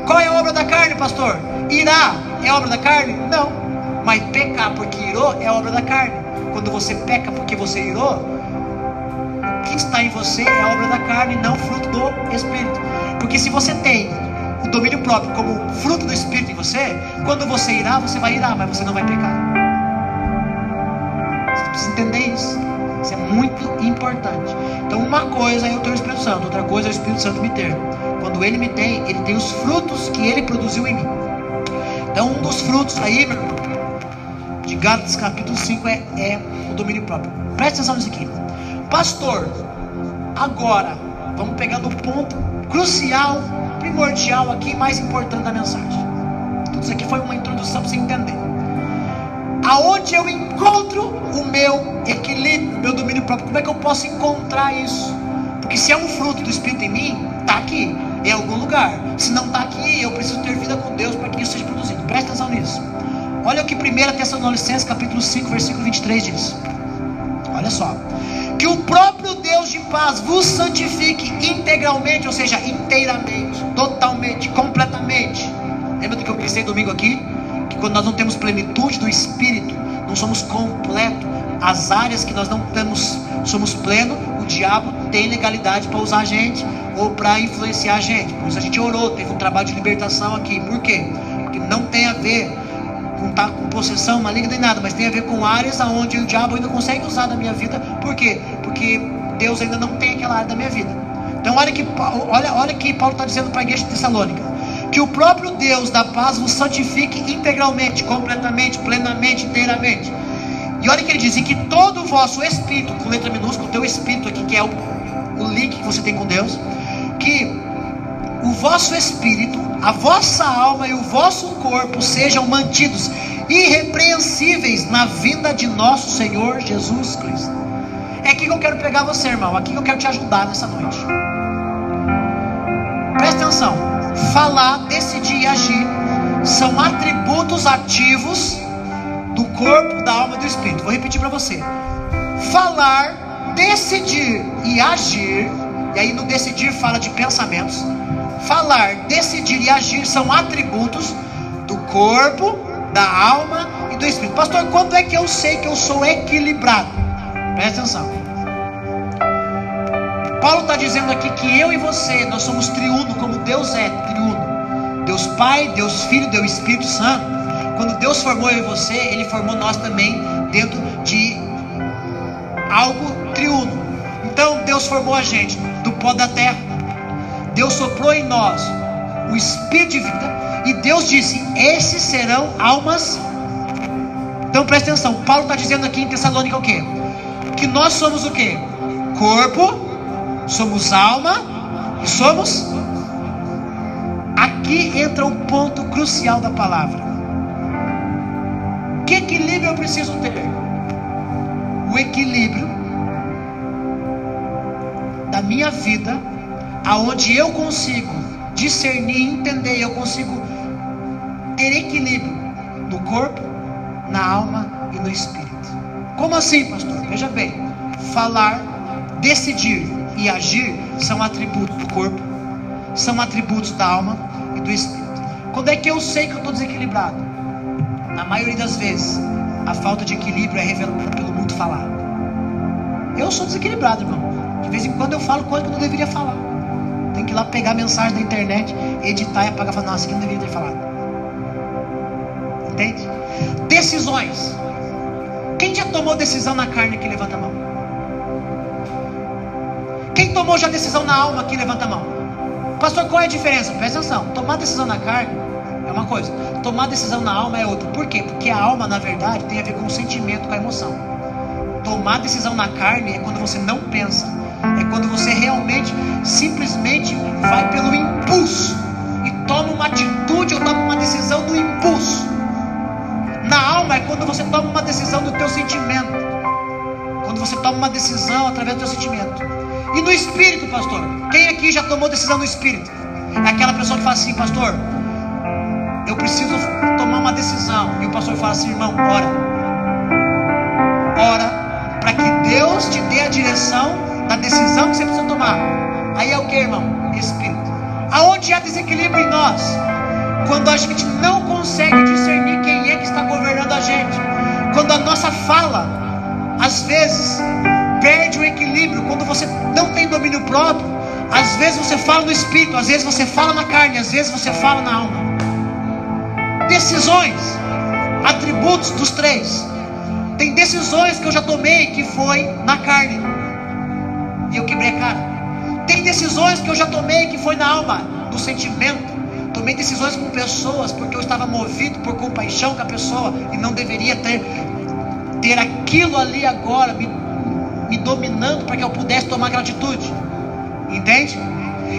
Qual é a obra da carne, pastor? Irá é obra da carne? Não. Mas pecar porque irou é obra da carne. Quando você peca porque você irou, o que está em você é obra da carne, não fruto do Espírito. Porque se você tem o domínio próprio como fruto do Espírito em você, quando você irá, você vai irar, mas você não vai pecar. Você precisa entender isso. Isso é muito importante. Então uma coisa é eu ter o Espírito Santo, outra coisa é o Espírito Santo me ter. Quando Ele me tem, Ele tem os frutos que Ele produziu em mim. Então um dos frutos aí, meu irmão, de Gálatas capítulo 5 é o domínio próprio. Presta atenção nisso aqui. Pastor, agora vamos pegar no ponto crucial, primordial aqui, mais importante da mensagem. Tudo isso aqui foi uma introdução para você entender. Aonde eu encontro o meu equilíbrio, o meu domínio próprio? Como é que eu posso encontrar isso? Porque se é um fruto do Espírito em mim, está aqui, em algum lugar. Se não está aqui, eu preciso ter vida com Deus para que isso seja produzido. Presta atenção nisso. Olha o que 1 Tessalonicenses capítulo 5 versículo 23 diz. Olha só: que o próprio Deus de paz vos santifique integralmente, ou seja, inteiramente, totalmente, completamente. Lembra do que eu pensei domingo aqui? Que quando nós não temos plenitude do Espírito, não somos completos. As áreas que nós não temos, somos pleno, o diabo tem legalidade para usar a gente ou para influenciar a gente. Por isso a gente orou, teve um trabalho de libertação aqui. Por quê? Porque não tem a ver com possessão maligna nem nada, mas tem a ver com áreas onde o diabo ainda consegue usar na minha vida. Por quê? Porque Deus ainda não tem aquela área da minha vida. Então olha que Paulo está dizendo para a igreja de Tessalônica: que o próprio Deus da paz vos santifique integralmente, completamente, plenamente, inteiramente. E olha que ele diz: e que todo o vosso espírito, com letra minúscula, o teu espírito aqui, que é o link que você tem com Deus, que o vosso espírito, a vossa alma e o vosso corpo sejam mantidos irrepreensíveis na vinda de nosso Senhor Jesus Cristo. É aqui que eu quero pegar você, irmão. Aqui que eu quero te ajudar nessa noite. Presta atenção. Falar, decidir e agir são atributos ativos do corpo, da alma e do espírito. Vou repetir para você. Falar, decidir e agir. E aí no decidir fala de pensamentos. Falar, decidir e agir são atributos do corpo, da alma e do espírito. Pastor, quando é que eu sei que eu sou equilibrado? Presta atenção. Paulo está dizendo aqui que eu e você, nós somos triuno, como Deus é triuno. Deus Pai, Deus Filho, Deus Espírito Santo. Quando Deus formou eu e você, Ele formou nós também dentro de algo triuno. Então Deus formou a gente do pó da terra. Deus soprou em nós o Espírito de vida. E Deus disse: esses serão almas. Então presta atenção. Paulo está dizendo aqui em Tessalônica o quê? Que nós somos o quê? Corpo, somos alma e somos... Aqui entra o ponto crucial da palavra. Que equilíbrio eu preciso ter? O equilíbrio da minha vida, aonde eu consigo discernir, entender, eu consigo ter equilíbrio no corpo, na alma e no espírito. Como assim, pastor? Veja bem, falar, decidir e agir são atributos do corpo, são atributos da alma e do espírito. Quando é que eu sei que eu estou desequilibrado? Na maioria das vezes, a falta de equilíbrio é revelada pelo muito falar. Eu sou desequilibrado, irmão. De vez em quando eu falo coisa que eu não deveria falar. Tem que ir lá pegar mensagem da internet, editar e apagar e falar, nossa, isso aqui eu não deveria ter falado. Entende? Decisões. Quem já tomou decisão na carne aqui, levanta a mão. Quem tomou já decisão na alma aqui, levanta a mão. Pastor, qual é a diferença? Presta atenção. Tomar decisão na carne é uma coisa, tomar decisão na alma é outra. Por quê? Porque a alma, na verdade, tem a ver com o sentimento, com a emoção. Tomar decisão na carne é quando você não pensa. É quando você realmente, simplesmente vai pelo impulso e toma uma atitude ou toma uma decisão do impulso. Na alma é quando você toma uma decisão do teu sentimento. Quando você toma uma decisão através do teu sentimento. E no espírito, pastor? Quem aqui já tomou decisão no espírito? É aquela pessoa que fala assim, pastor, eu preciso tomar uma decisão. E o pastor fala assim, irmão, ora. Ora para que Deus te dê a direção da decisão que você precisa tomar. Aí é o que, irmão? Espírito. Aonde há desequilíbrio em nós? Quando a gente não consegue discernir quem é que está governando a gente. Quando a nossa fala, às vezes, perde o equilíbrio. Quando você não tem domínio próprio, às vezes você fala no espírito, às vezes você fala na carne, às vezes você fala na alma. Decisões, atributos dos três. Tem decisões que eu já tomei que foi na carne e eu quebrei a cara. Tem decisões que eu já tomei que foi na alma, no sentimento. Tomei decisões com pessoas porque eu estava movido por compaixão com a pessoa e não deveria ter aquilo ali agora me dominando para que eu pudesse tomar aquela atitude. Entende?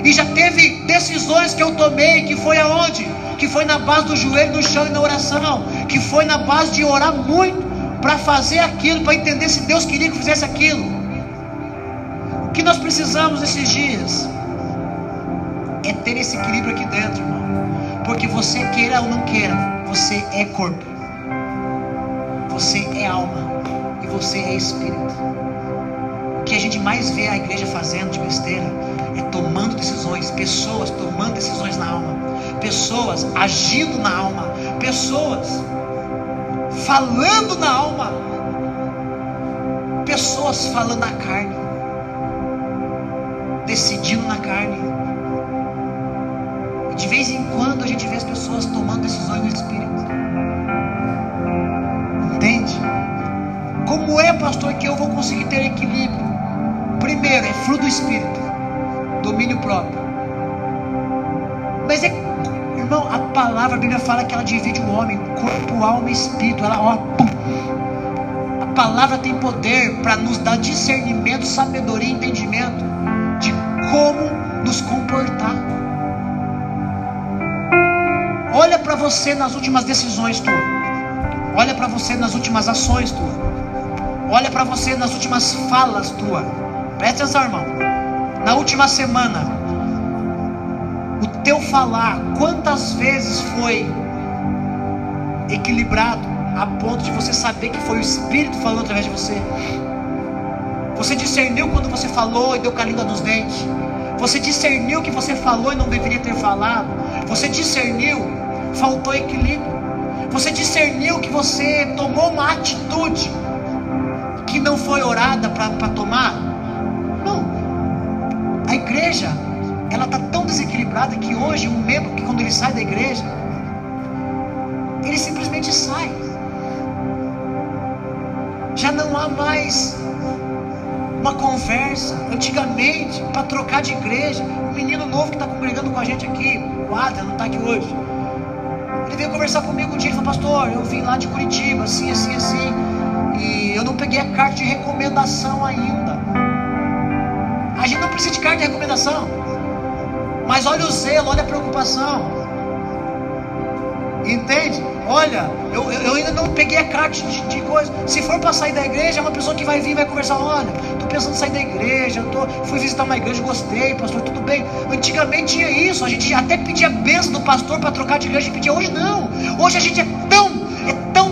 E já teve decisões que eu tomei que foi aonde? Que foi na base do joelho no chão e na oração. Que foi na base de orar muito para fazer aquilo, para entender se Deus queria que eu fizesse aquilo. O que nós precisamos nesses dias é ter esse equilíbrio aqui dentro, irmão. Porque você queira ou não queira, você é corpo, você é alma e você é espírito. O que a gente mais vê a igreja fazendo de besteira é tomando decisões, pessoas tomando decisões na alma, pessoas agindo na alma, pessoas falando na alma, pessoas falando na carne, decidindo na carne. E de vez em quando a gente vê as pessoas tomando decisões no espírito. Entende? Como é, pastor, que eu vou conseguir ter equilíbrio? Primeiro, é fruto do espírito, domínio próprio. Mas é, irmão, a palavra, a Bíblia fala que ela divide o homem, corpo, alma e espírito. Ela, ó, pum. A palavra tem poder para nos dar discernimento, sabedoria e entendimento de como nos comportar. Olha para você nas últimas decisões tuas. Olha para você nas últimas ações tuas. Olha para você nas últimas falas tuas. Presta atenção, irmão. Na última semana, o teu falar, quantas vezes foi equilibrado a ponto de você saber que foi o Espírito falando através de você? Você discerniu quando você falou e deu com a língua nos dentes? Você discerniu que você falou e não deveria ter falado? Você discerniu? Faltou equilíbrio. Você discerniu que você tomou uma atitude que não foi orada para tomar? Não. A igreja, ela está tão desequilibrada que hoje um membro que quando ele sai da igreja, ele simplesmente sai. Já não há mais uma conversa. Antigamente, para trocar de igreja, um menino novo que está congregando com a gente aqui, o Adrian, não está aqui hoje, ele veio conversar comigo um dia. Ele falou: pastor, eu vim lá de Curitiba, assim, assim, assim, e eu não peguei a carta de recomendação ainda. A gente não precisa de carta de recomendação, mas olha o zelo, olha a preocupação. Entende? Olha, eu ainda não peguei a carta de coisa. Se for para sair da igreja, é uma pessoa que vai vir e vai conversar: olha, estou pensando em sair da igreja, fui visitar uma igreja, gostei, pastor, tudo bem. Antigamente tinha isso, a gente até pedia a bênção do pastor para trocar de igreja, a gente pedia. Hoje não. Hoje a gente é tão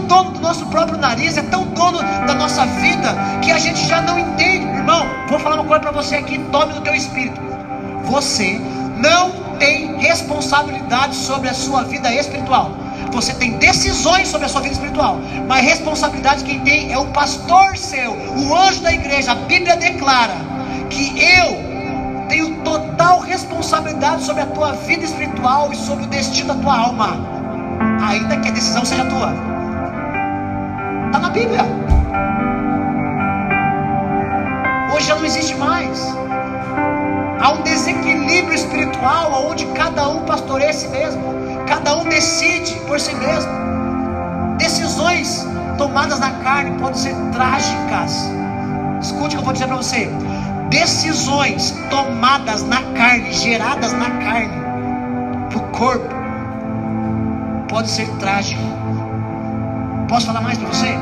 dono do nosso próprio nariz, é tão dono da nossa vida, que a gente já não entende. Irmão, vou falar uma coisa para você aqui, tome no teu espírito. Você não tem responsabilidade sobre a sua vida espiritual. Você tem decisões sobre a sua vida espiritual, mas responsabilidade quem tem é o pastor seu, o anjo da igreja. A Bíblia declara que eu tenho total responsabilidade sobre a tua vida espiritual e sobre o destino da tua alma, ainda que a decisão seja tua. Está na Bíblia. Hoje já não existe mais. Há um desequilíbrio espiritual, onde cada um pastoreia a si mesmo, cada um decide por si mesmo. Decisões tomadas na carne podem ser trágicas. Escute o que eu vou dizer para você. Decisões tomadas na carne, geradas na carne, do corpo, pode ser trágico. Posso falar mais para você?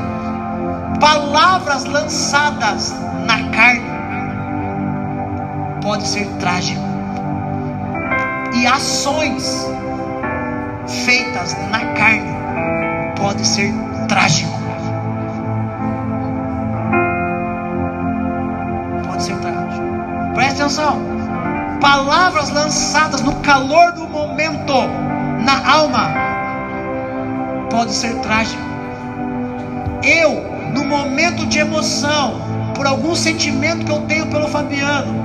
Palavras lançadas na carne pode ser trágico. E ações feitas na carne pode ser trágico. Pode ser trágico. Preste atenção. Palavras lançadas no calor do momento, na alma, pode ser trágico. Eu, no momento de emoção, por algum sentimento que eu tenho pelo Fabiano,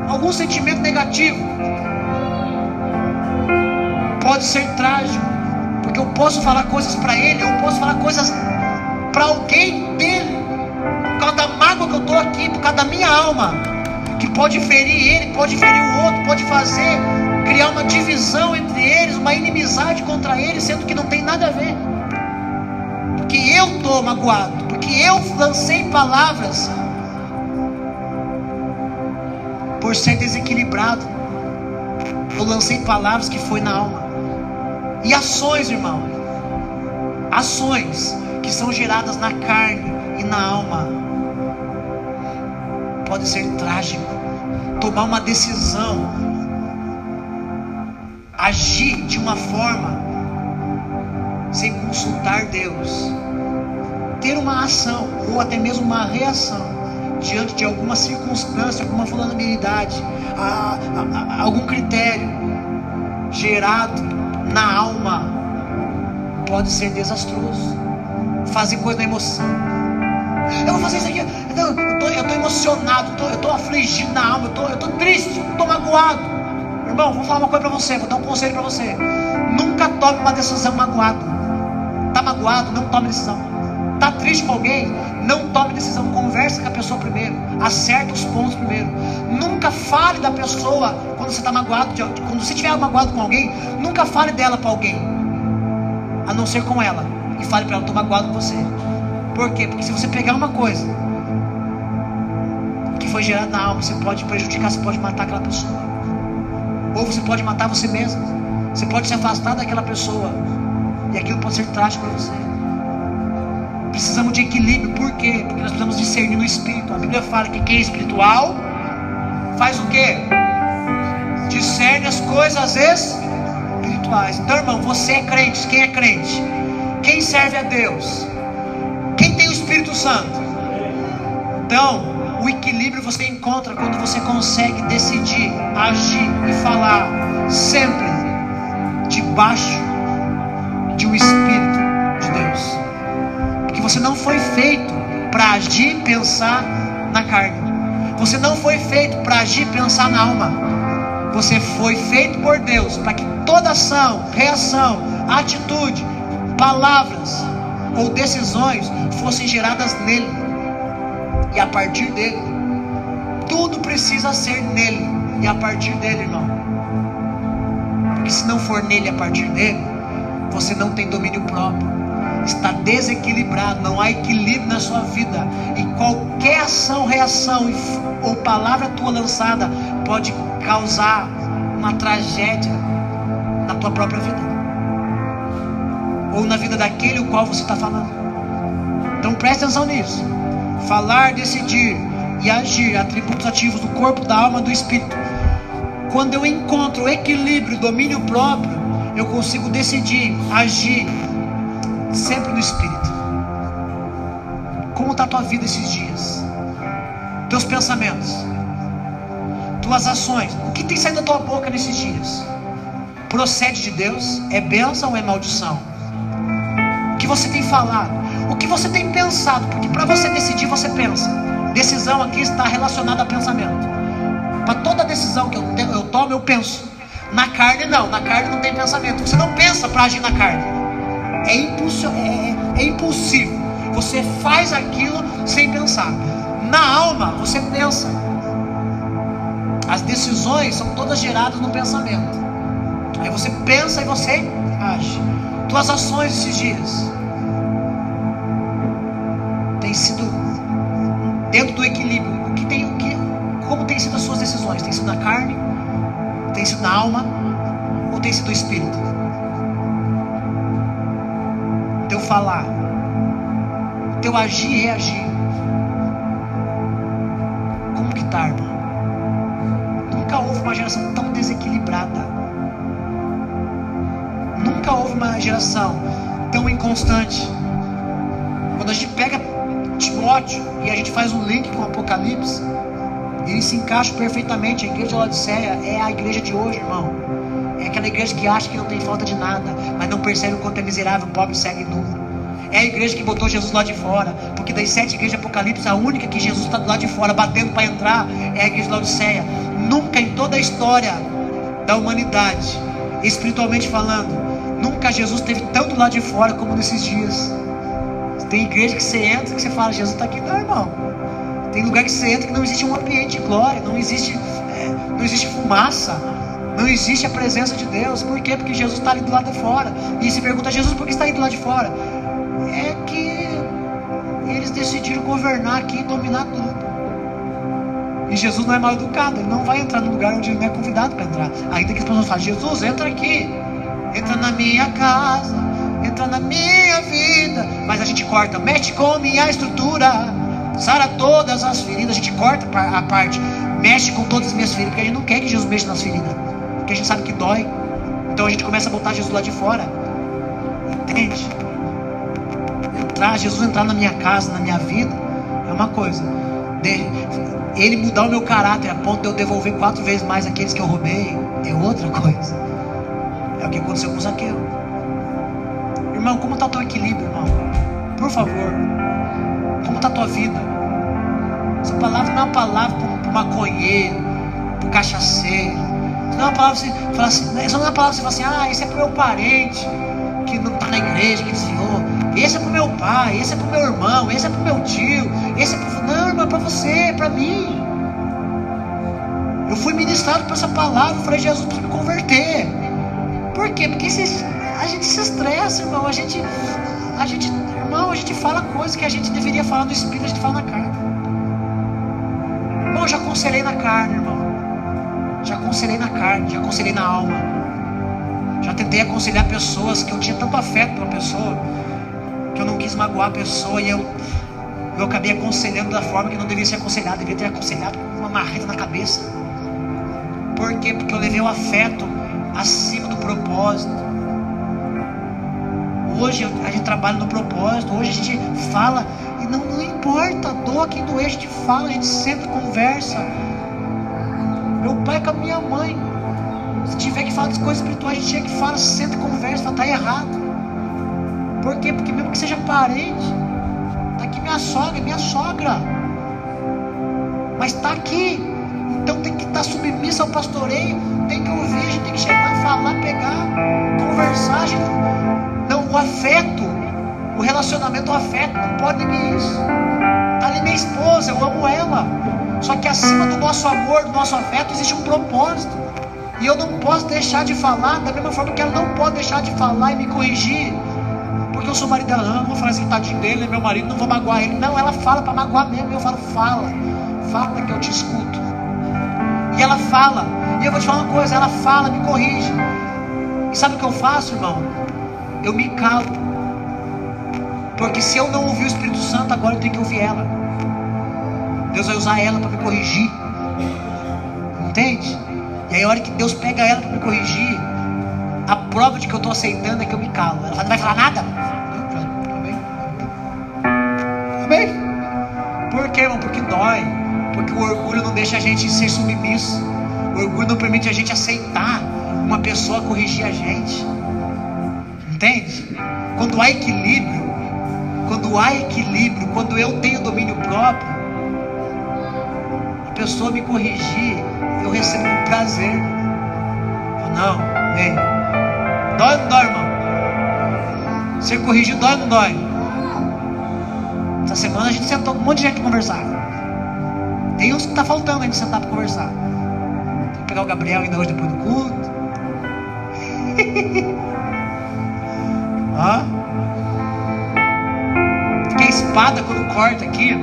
algum sentimento negativo, pode ser trágico, porque eu posso falar coisas para ele, eu posso falar coisas para alguém dele, por causa da mágoa que eu estou aqui, por causa da minha alma, que pode ferir ele, pode ferir o outro, pode fazer, criar uma divisão entre eles, uma inimizade contra eles, sendo que não tem nada a ver, porque eu estou magoado, porque eu lancei palavras por ser desequilibrado. Eu lancei palavras que foi na alma. E ações, irmão, ações que são geradas na carne e na alma, pode ser trágico. Tomar uma decisão, agir de uma forma sem consultar Deus, ter uma ação ou até mesmo uma reação diante de alguma circunstância, alguma vulnerabilidade, algum critério gerado na alma, pode ser desastroso. Fazer coisa na emoção. Eu vou fazer isso aqui. Eu estou emocionado, eu estou afligido na alma, eu estou triste, eu estou magoado. Irmão, vou falar uma coisa para você, vou dar um conselho para você. Nunca tome uma decisão magoado. Está magoado? Não tome decisão. Está triste com alguém? Não tome decisão. Converse com a pessoa primeiro, acerta os pontos primeiro. Nunca fale da pessoa quando você está magoado. Quando você estiver magoado com alguém, nunca fale dela para alguém, a não ser com ela. E fale para ela: estou magoado com você. Por quê? Porque se você pegar uma coisa que foi gerada na alma, você pode prejudicar, você pode matar aquela pessoa, ou você pode matar você mesmo. Você pode se afastar daquela pessoa, e aquilo pode ser trágico para você. Precisamos de equilíbrio. Por quê? Porque nós precisamos discernir no espírito. A Bíblia fala que quem é espiritual faz o quê? Discerne as coisas espirituais. Então, irmão, você é crente. Quem é crente? Quem serve a Deus? Quem tem o Espírito Santo? Então, o equilíbrio você encontra quando você consegue decidir, agir e falar sempre debaixo de um Espírito de Deus. Porque você não foi feito para agir e pensar na carne. Você não foi feito para agir e pensar na alma. Você foi feito por Deus para que toda ação, reação, atitude, palavras ou decisões fossem geradas nele. E a partir dele. Tudo precisa ser nele e a partir dele, irmão. Porque se não for nele e a partir dele, você não tem domínio próprio. Está desequilibrado, não há equilíbrio na sua vida. E qualquer ação, reação ou palavra tua lançada pode causar uma tragédia na tua própria vida, ou na vida daquele o qual você está falando. Então preste atenção nisso. Falar, decidir e agir, atributos ativos do corpo, da alma e do espírito. Quando eu encontro o equilíbrio, domínio próprio, eu consigo decidir, agir sempre no espírito. Como está a tua vida esses dias? Teus pensamentos, tuas ações, o que tem saído da tua boca nesses dias, procede de Deus? É bênção ou é maldição? O que você tem falado? O que você tem pensado? Porque para você decidir, você pensa. Decisão aqui está relacionada a pensamento. Para toda decisão que eu tomo, eu penso. Na carne não, na carne não tem pensamento. Você não pensa para agir na carne. É impulsivo. Você faz aquilo sem pensar. Na alma, você pensa. As decisões são todas geradas no pensamento. Aí você pensa e você age. Tuas ações esses dias tem sido dentro do equilíbrio. Como tem sido as suas decisões? Tem sido na carne? Tem sido na alma? Ou tem sido no espírito? Teu falar, teu agir e reagir, como que tá, irmão? Nunca houve uma geração tão desequilibrada. Nunca houve uma geração tão inconstante. Quando a gente pega Timóteo e a gente faz um link com o Apocalipse, ele se encaixa perfeitamente. A igreja de Laodiceia é a igreja de hoje, irmão. É aquela igreja que acha que não tem falta de nada, mas não percebe o quanto é miserável, pobre, cego e nu. É a igreja que botou Jesus lá de fora, porque das 7 igrejas de Apocalipse, a única que Jesus está do lado de fora, batendo para entrar, é a igreja de Laodiceia. Nunca em toda a história da humanidade, espiritualmente falando, nunca Jesus esteve tanto lá de fora como nesses dias. Tem igreja que você entra que você fala, Jesus está aqui, não, irmão. Tem lugar que você entra que não existe um ambiente de glória, não existe fumaça, não existe a presença de Deus. Por quê? Porque Jesus está ali do lado de fora. E se pergunta, Jesus, por que está aí do lado de fora? É que eles decidiram governar aqui e dominar tudo. E Jesus não é mal educado, ele não vai entrar no lugar onde ele não é convidado para entrar. Ainda que as pessoas falem, Jesus, entra aqui, entra na minha casa, entra na minha vida. Mas a gente corta, mexe com minha estrutura, sara todas as feridas. A gente corta a parte, mexe com todas as minhas feridas, porque a gente não quer que Jesus mexa nas feridas, porque a gente sabe que dói. Então a gente começa a botar Jesus lá de fora. Entende? Jesus entrar na minha casa, na minha vida, é uma coisa. Ele mudar o meu caráter a ponto de eu devolver 4 vezes mais aqueles que eu roubei, é outra coisa. É o que aconteceu com Zaqueu. Irmão, como está o teu equilíbrio, irmão? Por favor, como está a tua vida? Essa palavra não é uma palavra para o maconheiro, para o cachaceiro. Não é uma palavra que você fala assim, essa não é uma palavra que você fala assim, esse é para o meu parente que não está na igreja, que desviou. Esse é para o meu pai, esse é para o meu irmão, esse é para o meu tio, esse é para... Não, irmão, é para você, é para mim. Eu fui ministrado por essa palavra, eu falei, Jesus, para me converter. Por quê? Porque a gente se estressa, irmão. A gente fala coisas que a gente deveria falar no espírito, a gente fala na carne. Irmão, eu já aconselhei na carne, irmão. Já aconselhei na carne, já aconselhei na alma. Já tentei aconselhar pessoas que eu tinha tanto afeto pela pessoa, que eu não quis magoar a pessoa, e eu acabei aconselhando da forma que não deveria ser aconselhado. Deveria ter aconselhado com uma marreta na cabeça. Por quê? Porque eu levei o afeto acima do propósito. Hoje a gente trabalha no propósito. Hoje a gente fala, e não importa, doa quem doer, a gente fala, a gente senta, conversa. Meu pai com a minha mãe, se tiver que falar das coisas espirituais, a gente chega e fala, senta e conversa, fala, tá errado. Por quê? Porque mesmo que seja parente, tá aqui minha sogra, mas tá aqui, então tem que estar submissa ao pastoreio, tem que ouvir, a gente tem que chegar, falar, pegar, conversar. Não, o afeto, o relacionamento, o afeto, não pode nem isso. Tá ali minha esposa, eu amo ela, só que acima do nosso amor, do nosso afeto, existe um propósito, e eu não posso deixar de falar, da mesma forma que ela não pode deixar de falar e me corrigir, porque eu sou marido dela. Não vou falar assim, tadinho dele, é meu marido, não vou magoar ele. Não, ela fala para magoar mesmo. Eu falo, fala que eu te escuto. E ela fala, e eu vou te falar uma coisa, ela fala, me corrige. E sabe o que eu faço, irmão? Eu me calo, porque se eu não ouvir o Espírito Santo, agora eu tenho que ouvir ela. Deus vai usar ela para me corrigir, entende? E aí a hora que Deus pega ela para me corrigir, a prova de que eu estou aceitando é que eu me calo. Ela fala, não vai falar nada? Amém? Por quê, irmão? Porque dói. Porque o orgulho não deixa a gente ser submisso. O orgulho não permite a gente aceitar uma pessoa corrigir a gente. Entende? Quando há equilíbrio, quando eu tenho domínio próprio, a pessoa me corrigir, eu recebo um prazer. Não, ei, dói ou não dói, irmão? Ser corrigido dói ou não dói? Essa semana a gente sentou com um monte de gente para conversar. Tem uns que tá faltando ainda sentar para conversar. Tem que pegar o Gabriel ainda hoje depois do culto. Porque a espada, quando corta aqui,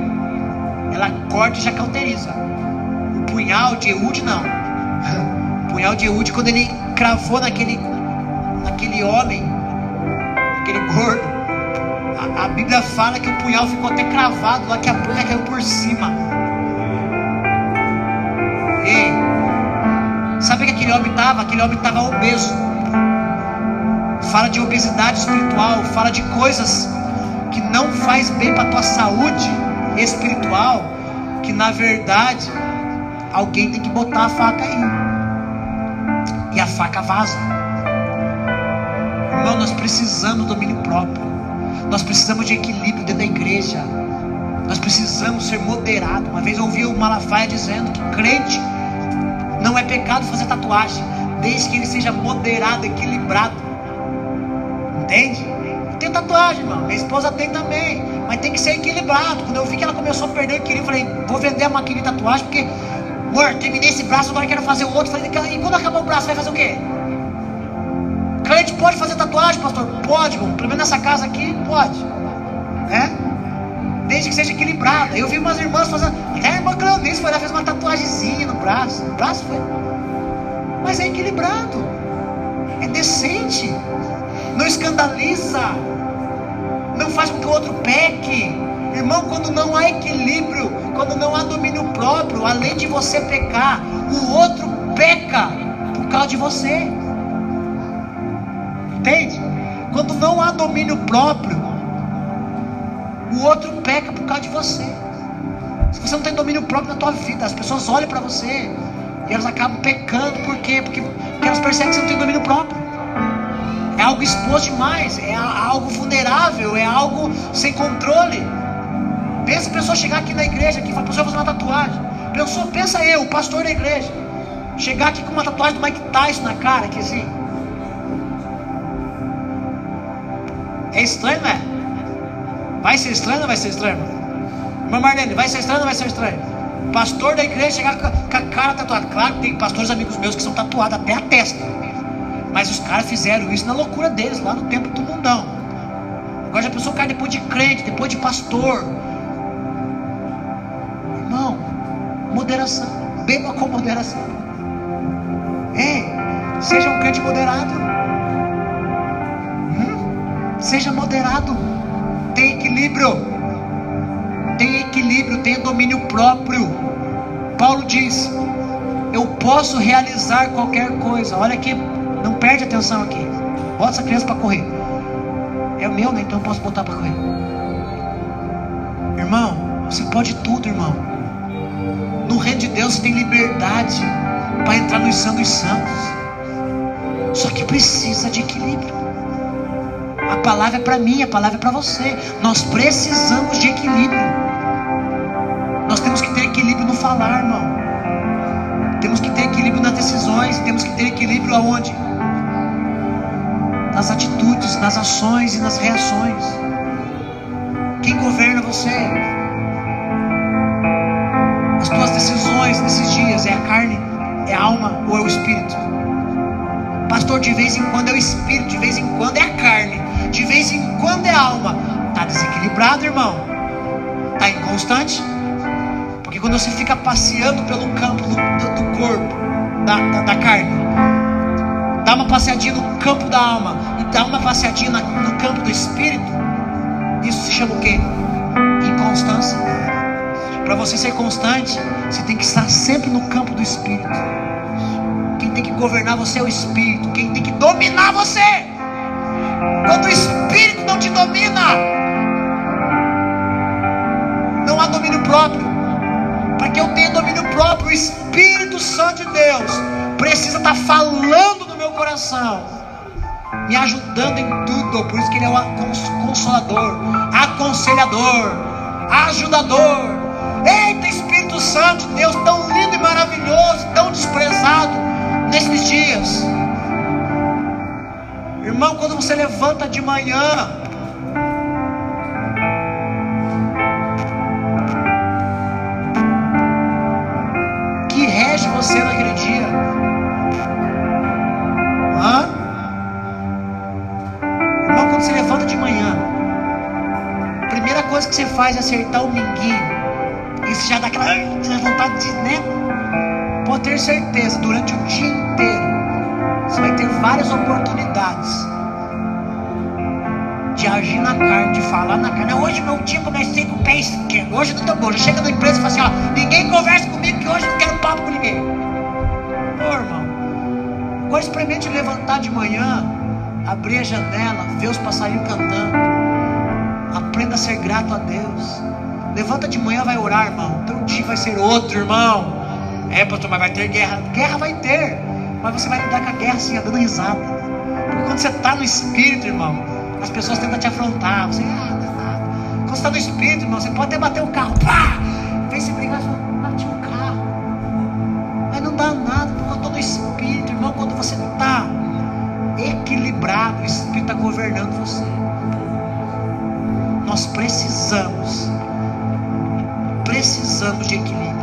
ela corta e já cauteriza. O punhal de Ehud não. O punhal de Ehud, quando ele cravou naquele homem, aquele gordo, a Bíblia fala que o punhal ficou até cravado lá, que a punha caiu por cima. Ei, sabe que aquele homem estava? Aquele homem estava obeso. Fala de obesidade espiritual, fala de coisas que não faz bem para a tua saúde espiritual, que na verdade alguém tem que botar a faca aí, e a faca vaza. Irmão, nós precisamos do domínio próprio, nós precisamos de equilíbrio dentro da igreja, nós precisamos ser moderados. Uma vez eu ouvi o Malafaia dizendo que crente não é pecado fazer tatuagem, desde que ele seja moderado, equilibrado. Entende? Eu tenho tatuagem, irmão. Minha esposa tem também. Mas tem que ser equilibrado. Quando eu vi que ela começou a perder o equilíbrio, eu falei, vou vender a maquininha de tatuagem, porque, amor, terminei esse braço, agora quero fazer o outro. Falei, e quando acabar o braço, vai fazer o quê? Crente pode fazer tatuagem, pastor? Pode, irmão. Pelo menos nessa casa aqui, pode. Né? Desde que seja equilibrada. Eu vi umas irmãs fazendo. Até a irmã Cleonice foi lá, fez uma tatuagemzinha no braço. O braço foi. Mas é equilibrado. É decente. Não escandaliza, não faz com que o outro peque. Irmão, quando não há equilíbrio, quando não há domínio próprio, além de você pecar, o outro peca por causa de você. Entende? Quando não há domínio próprio, o outro peca por causa de você. Se você não tem domínio próprio na tua vida, as pessoas olham para você e elas acabam pecando. Por quê? Porque elas percebem que você não tem domínio próprio. É algo exposto demais, é algo vulnerável, é algo sem controle. Pensa a pessoa chegar aqui na igreja aqui e falar, pessoal, fazer uma tatuagem. Pensa eu, o pastor da igreja, chegar aqui com uma tatuagem do Mike Tyson na cara, aqui assim. É estranho, não é? Vai ser estranho ou não vai ser estranho? Irmã Marlene, vai ser estranho ou não vai ser estranho? Pastor da igreja chegar com a cara tatuada. Claro que tem pastores amigos meus que são tatuados até a testa. Mas os caras fizeram isso na loucura deles, lá no tempo do mundão. Agora já pensou o cara depois de crente, depois de pastor. Irmão, moderação. Beba com moderação. Ei, seja um crente moderado. Seja moderado. Tem equilíbrio. Tenha domínio próprio. Paulo diz, eu posso realizar qualquer coisa. Olha aqui. Não perde atenção aqui. Bota essa criança para correr. É o meu, né? Então eu posso botar para correr. Irmão, você pode tudo, irmão. No reino de Deus você tem liberdade para entrar no santo dos santos. Só que precisa de equilíbrio. A palavra é para mim, a palavra é para você. Nós precisamos de equilíbrio. Nós temos que ter equilíbrio no falar, irmão. Temos que ter equilíbrio nas decisões. Temos que ter equilíbrio aonde? Nas atitudes, nas ações e nas reações. Quem governa você? As tuas decisões nesses dias é a carne, é a alma ou é o espírito? Pastor, de vez em quando é o espírito, de vez em quando é a carne, de vez em quando é a alma. Está desequilibrado, irmão? Está inconstante? Porque quando você fica passeando pelo campo do corpo, da carne, dá uma passeadinha no campo da alma e dá uma passeadinha no campo do espírito, isso se chama o quê? Inconstância. Para você ser constante, você tem que estar sempre no campo do espírito. Quem tem que governar você é o espírito. Quem tem que dominar você, quando o espírito não te domina, não há domínio próprio. Para que eu tenha domínio próprio. O Espírito Santo de Deus precisa estar falando no meu coração, me ajudando em tudo. Por isso que Ele é o Consolador, Aconselhador, Ajudador. Eita, Espírito Santo de Deus, tão lindo e maravilhoso, tão desprezado nesses dias. Irmão, quando você levanta de manhã, que rege você naquele dia? Irmão, quando você levanta de manhã, a primeira coisa que você faz é acertar o minguinho. Isso já dá aquela vontade de, né? Pode ter certeza, durante o dia inteiro você vai ter várias oportunidades de agir na carne, de falar na carne. Hoje meu dia comecei com o pé esquerdo, hoje não tô bom. Já chega na empresa e fala assim, ó, ninguém conversa comigo que hoje eu não quero papo com ninguém. Ô irmão, agora experimente levantar de manhã, abrir a janela, ver os passarinhos cantando. Aprenda a ser grato a Deus. Levanta de manhã, vai orar, irmão. Teu dia vai ser outro, irmão. Pastor, mas vai ter guerra. Guerra vai ter, mas você vai lidar com a guerra assim, dando risada. Porque quando você está no Espírito, irmão, as pessoas tentam te afrontar. Você, não é nada. Quando você está no Espírito, irmão, você pode até bater o carro. Pá! Vem se brigar, você bate o carro. Mas não dá nada, porque eu estou no Espírito, irmão. Quando você está equilibrado, o Espírito está governando você. Nós precisamos de equilíbrio.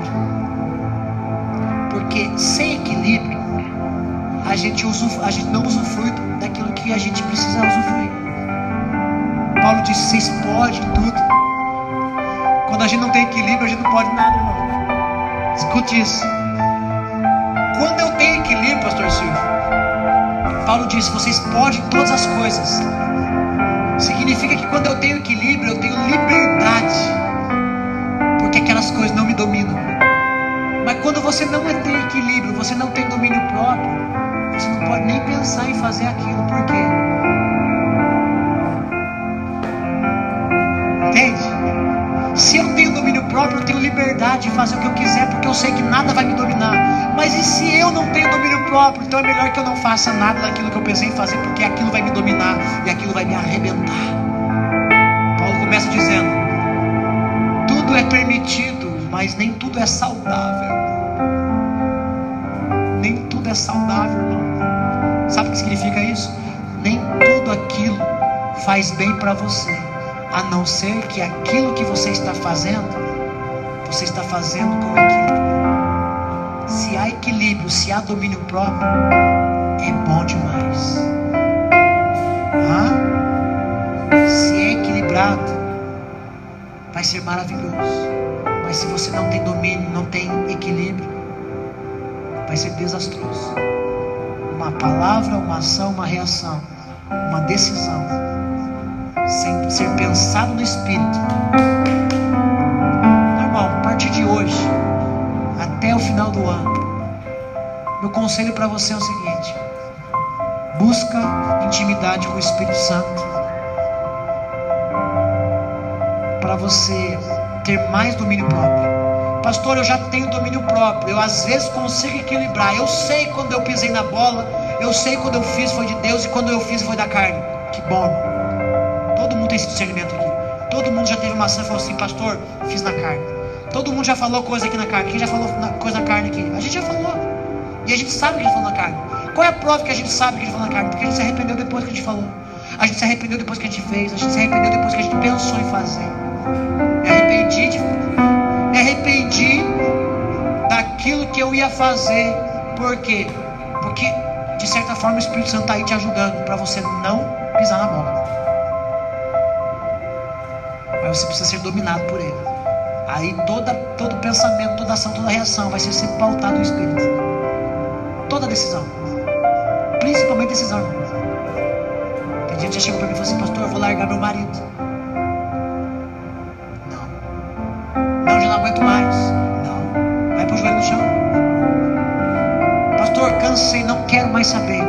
Porque sem equilíbrio, a gente não usufrui daquilo que a gente precisa usufruir. Paulo disse, vocês podem tudo. Quando a gente não tem equilíbrio, a gente não pode nada, irmão. Escute isso. Quando eu tenho equilíbrio, pastor Silvio, Paulo disse, vocês podem todas as coisas. Significa que quando eu tenho equilíbrio, eu tenho liberdade, porque aquelas coisas não me dominam. Mas quando você não tem equilíbrio, você não tem domínio próprio, você não pode nem pensar em fazer aquilo. Por quê? Entende? Se eu tenho domínio próprio, eu tenho liberdade de fazer o que eu quiser, porque eu sei que nada vai me dominar. Mas e se eu não tenho domínio próprio? Então é melhor que eu não faça nada daquilo que eu pensei em fazer, porque aquilo vai me dominar e aquilo vai me arrebentar. Paulo começa dizendo, tudo é permitido, mas nem tudo é saudável. Nem tudo é saudável, irmão. Sabe o que significa isso? Nem tudo aquilo faz bem para você, a não ser que aquilo que você está fazendo com equilíbrio. Se há equilíbrio, se há domínio próprio, é bom demais. Se é equilibrado, vai ser maravilhoso. Mas se você não tem domínio, não tem equilíbrio, vai ser desastroso. Uma palavra, uma ação, uma reação, uma decisão, sem ser pensado no Espírito. Então, irmão, a partir de hoje até o final do ano, meu conselho para você é o seguinte: busca intimidade com o Espírito Santo, para você ter mais domínio próprio. Pastor, eu já tenho domínio próprio, eu às vezes consigo equilibrar. Eu sei quando eu pisei na bola, eu sei quando eu fiz foi de Deus e quando eu fiz foi da carne. Que bom, irmão. Todo mundo tem esse discernimento aqui. Todo mundo já teve uma ação e falou assim: pastor, fiz na carne. Todo mundo já falou coisa aqui na carne. Quem já falou coisa na carne aqui? A gente já falou. E a gente sabe que a gente falou na carne. Qual é a prova que a gente sabe que a gente falou na carne? Porque a gente se arrependeu depois que a gente falou. A gente se arrependeu depois que a gente fez. A gente se arrependeu depois que a gente pensou em fazer. Me arrependi daquilo que eu ia fazer. Por quê? Porque de certa forma o Espírito Santo está aí te ajudando para você não pisar na bola. Mas você precisa ser dominado por ele. Aí todo pensamento, toda ação, toda reação vai ser sempre pautado no Espírito. Toda decisão, principalmente decisão, irmão. Tem gente que já chegou para mim e falou assim: pastor, eu vou largar meu marido. Não, já não aguento mais. Não, vai pro joelho no chão. Pastor, cansei, não quero mais saber.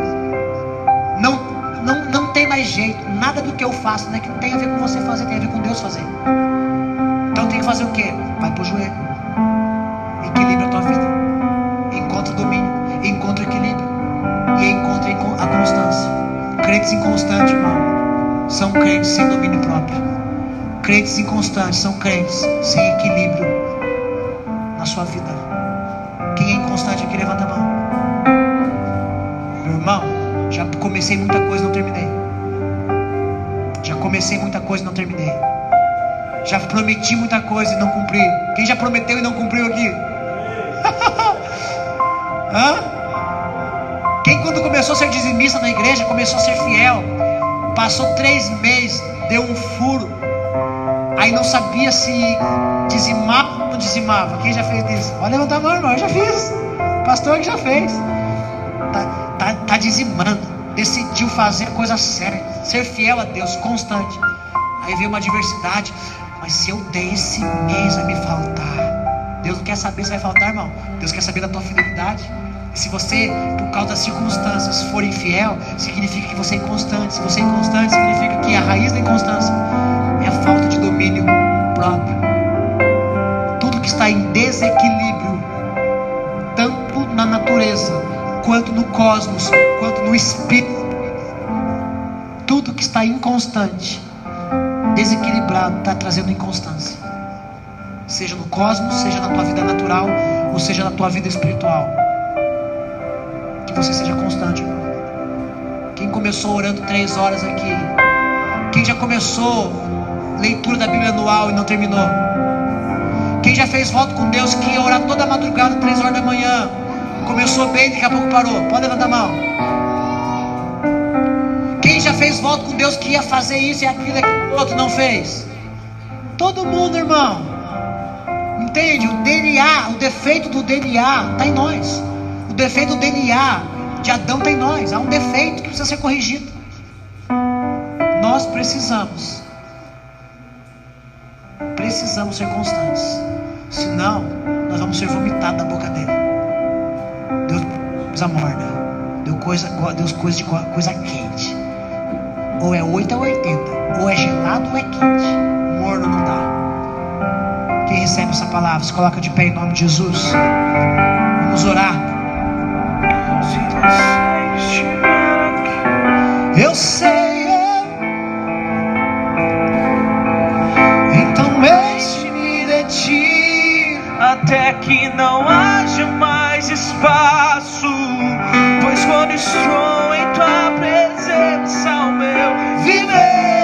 Não tem mais jeito. Nada do que eu faço, né, que não tem a ver com você fazer, tem a ver com Deus fazer. Então tem que fazer o quê? Vai pro joelho. Crentes inconstantes, irmão, são crentes sem domínio próprio. Crentes inconstantes são crentes sem equilíbrio na sua vida. Quem é inconstante aqui, levanta a mão. Meu irmão, já comecei muita coisa e não terminei. Já comecei muita coisa e não terminei. Já prometi muita coisa e não cumpri. Quem já prometeu e não cumpriu aqui? Hã? Quem quando começou a ser dizimista na igreja, começou a ser fiel, passou 3 meses, deu um furo, aí não sabia se dizimava ou não dizimava? Quem já fez isso? Pode levantar a mão, irmão. Eu já fiz. O pastor que já fez. Tá dizimando. Decidiu fazer a coisa certa, ser fiel a Deus, constante. Aí veio uma adversidade. Mas se eu der esse mês vai me faltar. Deus não quer saber se vai faltar, irmão. Deus quer saber da tua fidelidade. E se você, por causa das circunstâncias, for infiel, significa que você é inconstante. Se você é inconstante, significa que a raiz da inconstância é a falta de domínio próprio. Tudo que está em desequilíbrio, tanto na natureza, quanto no cosmos, quanto no espírito, tudo que está inconstante, desequilibrado, está trazendo inconstância. Seja no cosmos, seja na tua vida natural, ou seja na tua vida espiritual. Que você seja constante, irmão. Quem começou orando 3 horas aqui? Quem já começou leitura da Bíblia anual e não terminou? Quem já fez voto com Deus que ia orar toda a madrugada, 3 horas da manhã? Começou bem, daqui a pouco parou. Pode levantar a mão. Quem já fez voto com Deus que ia fazer isso e aquilo, aquilo outro, não fez? Todo mundo, irmão. Entende? O DNA, o defeito do DNA está em nós. O defeito do DNA de Adão está em nós. Há um defeito que precisa ser corrigido. Nós precisamos ser constantes. Senão, nós vamos ser vomitados da boca dele. Deus coisa morna. Deus coisa quente. Ou é 8 ou 80. Ou é gelado ou é quente. Morno não dá. Quem recebe essa palavra, se coloca de pé em nome de Jesus. Vamos orar. Eu sei, então deixe-me de ti, até que não haja mais espaço, pois quando estou em tua presença o meu viver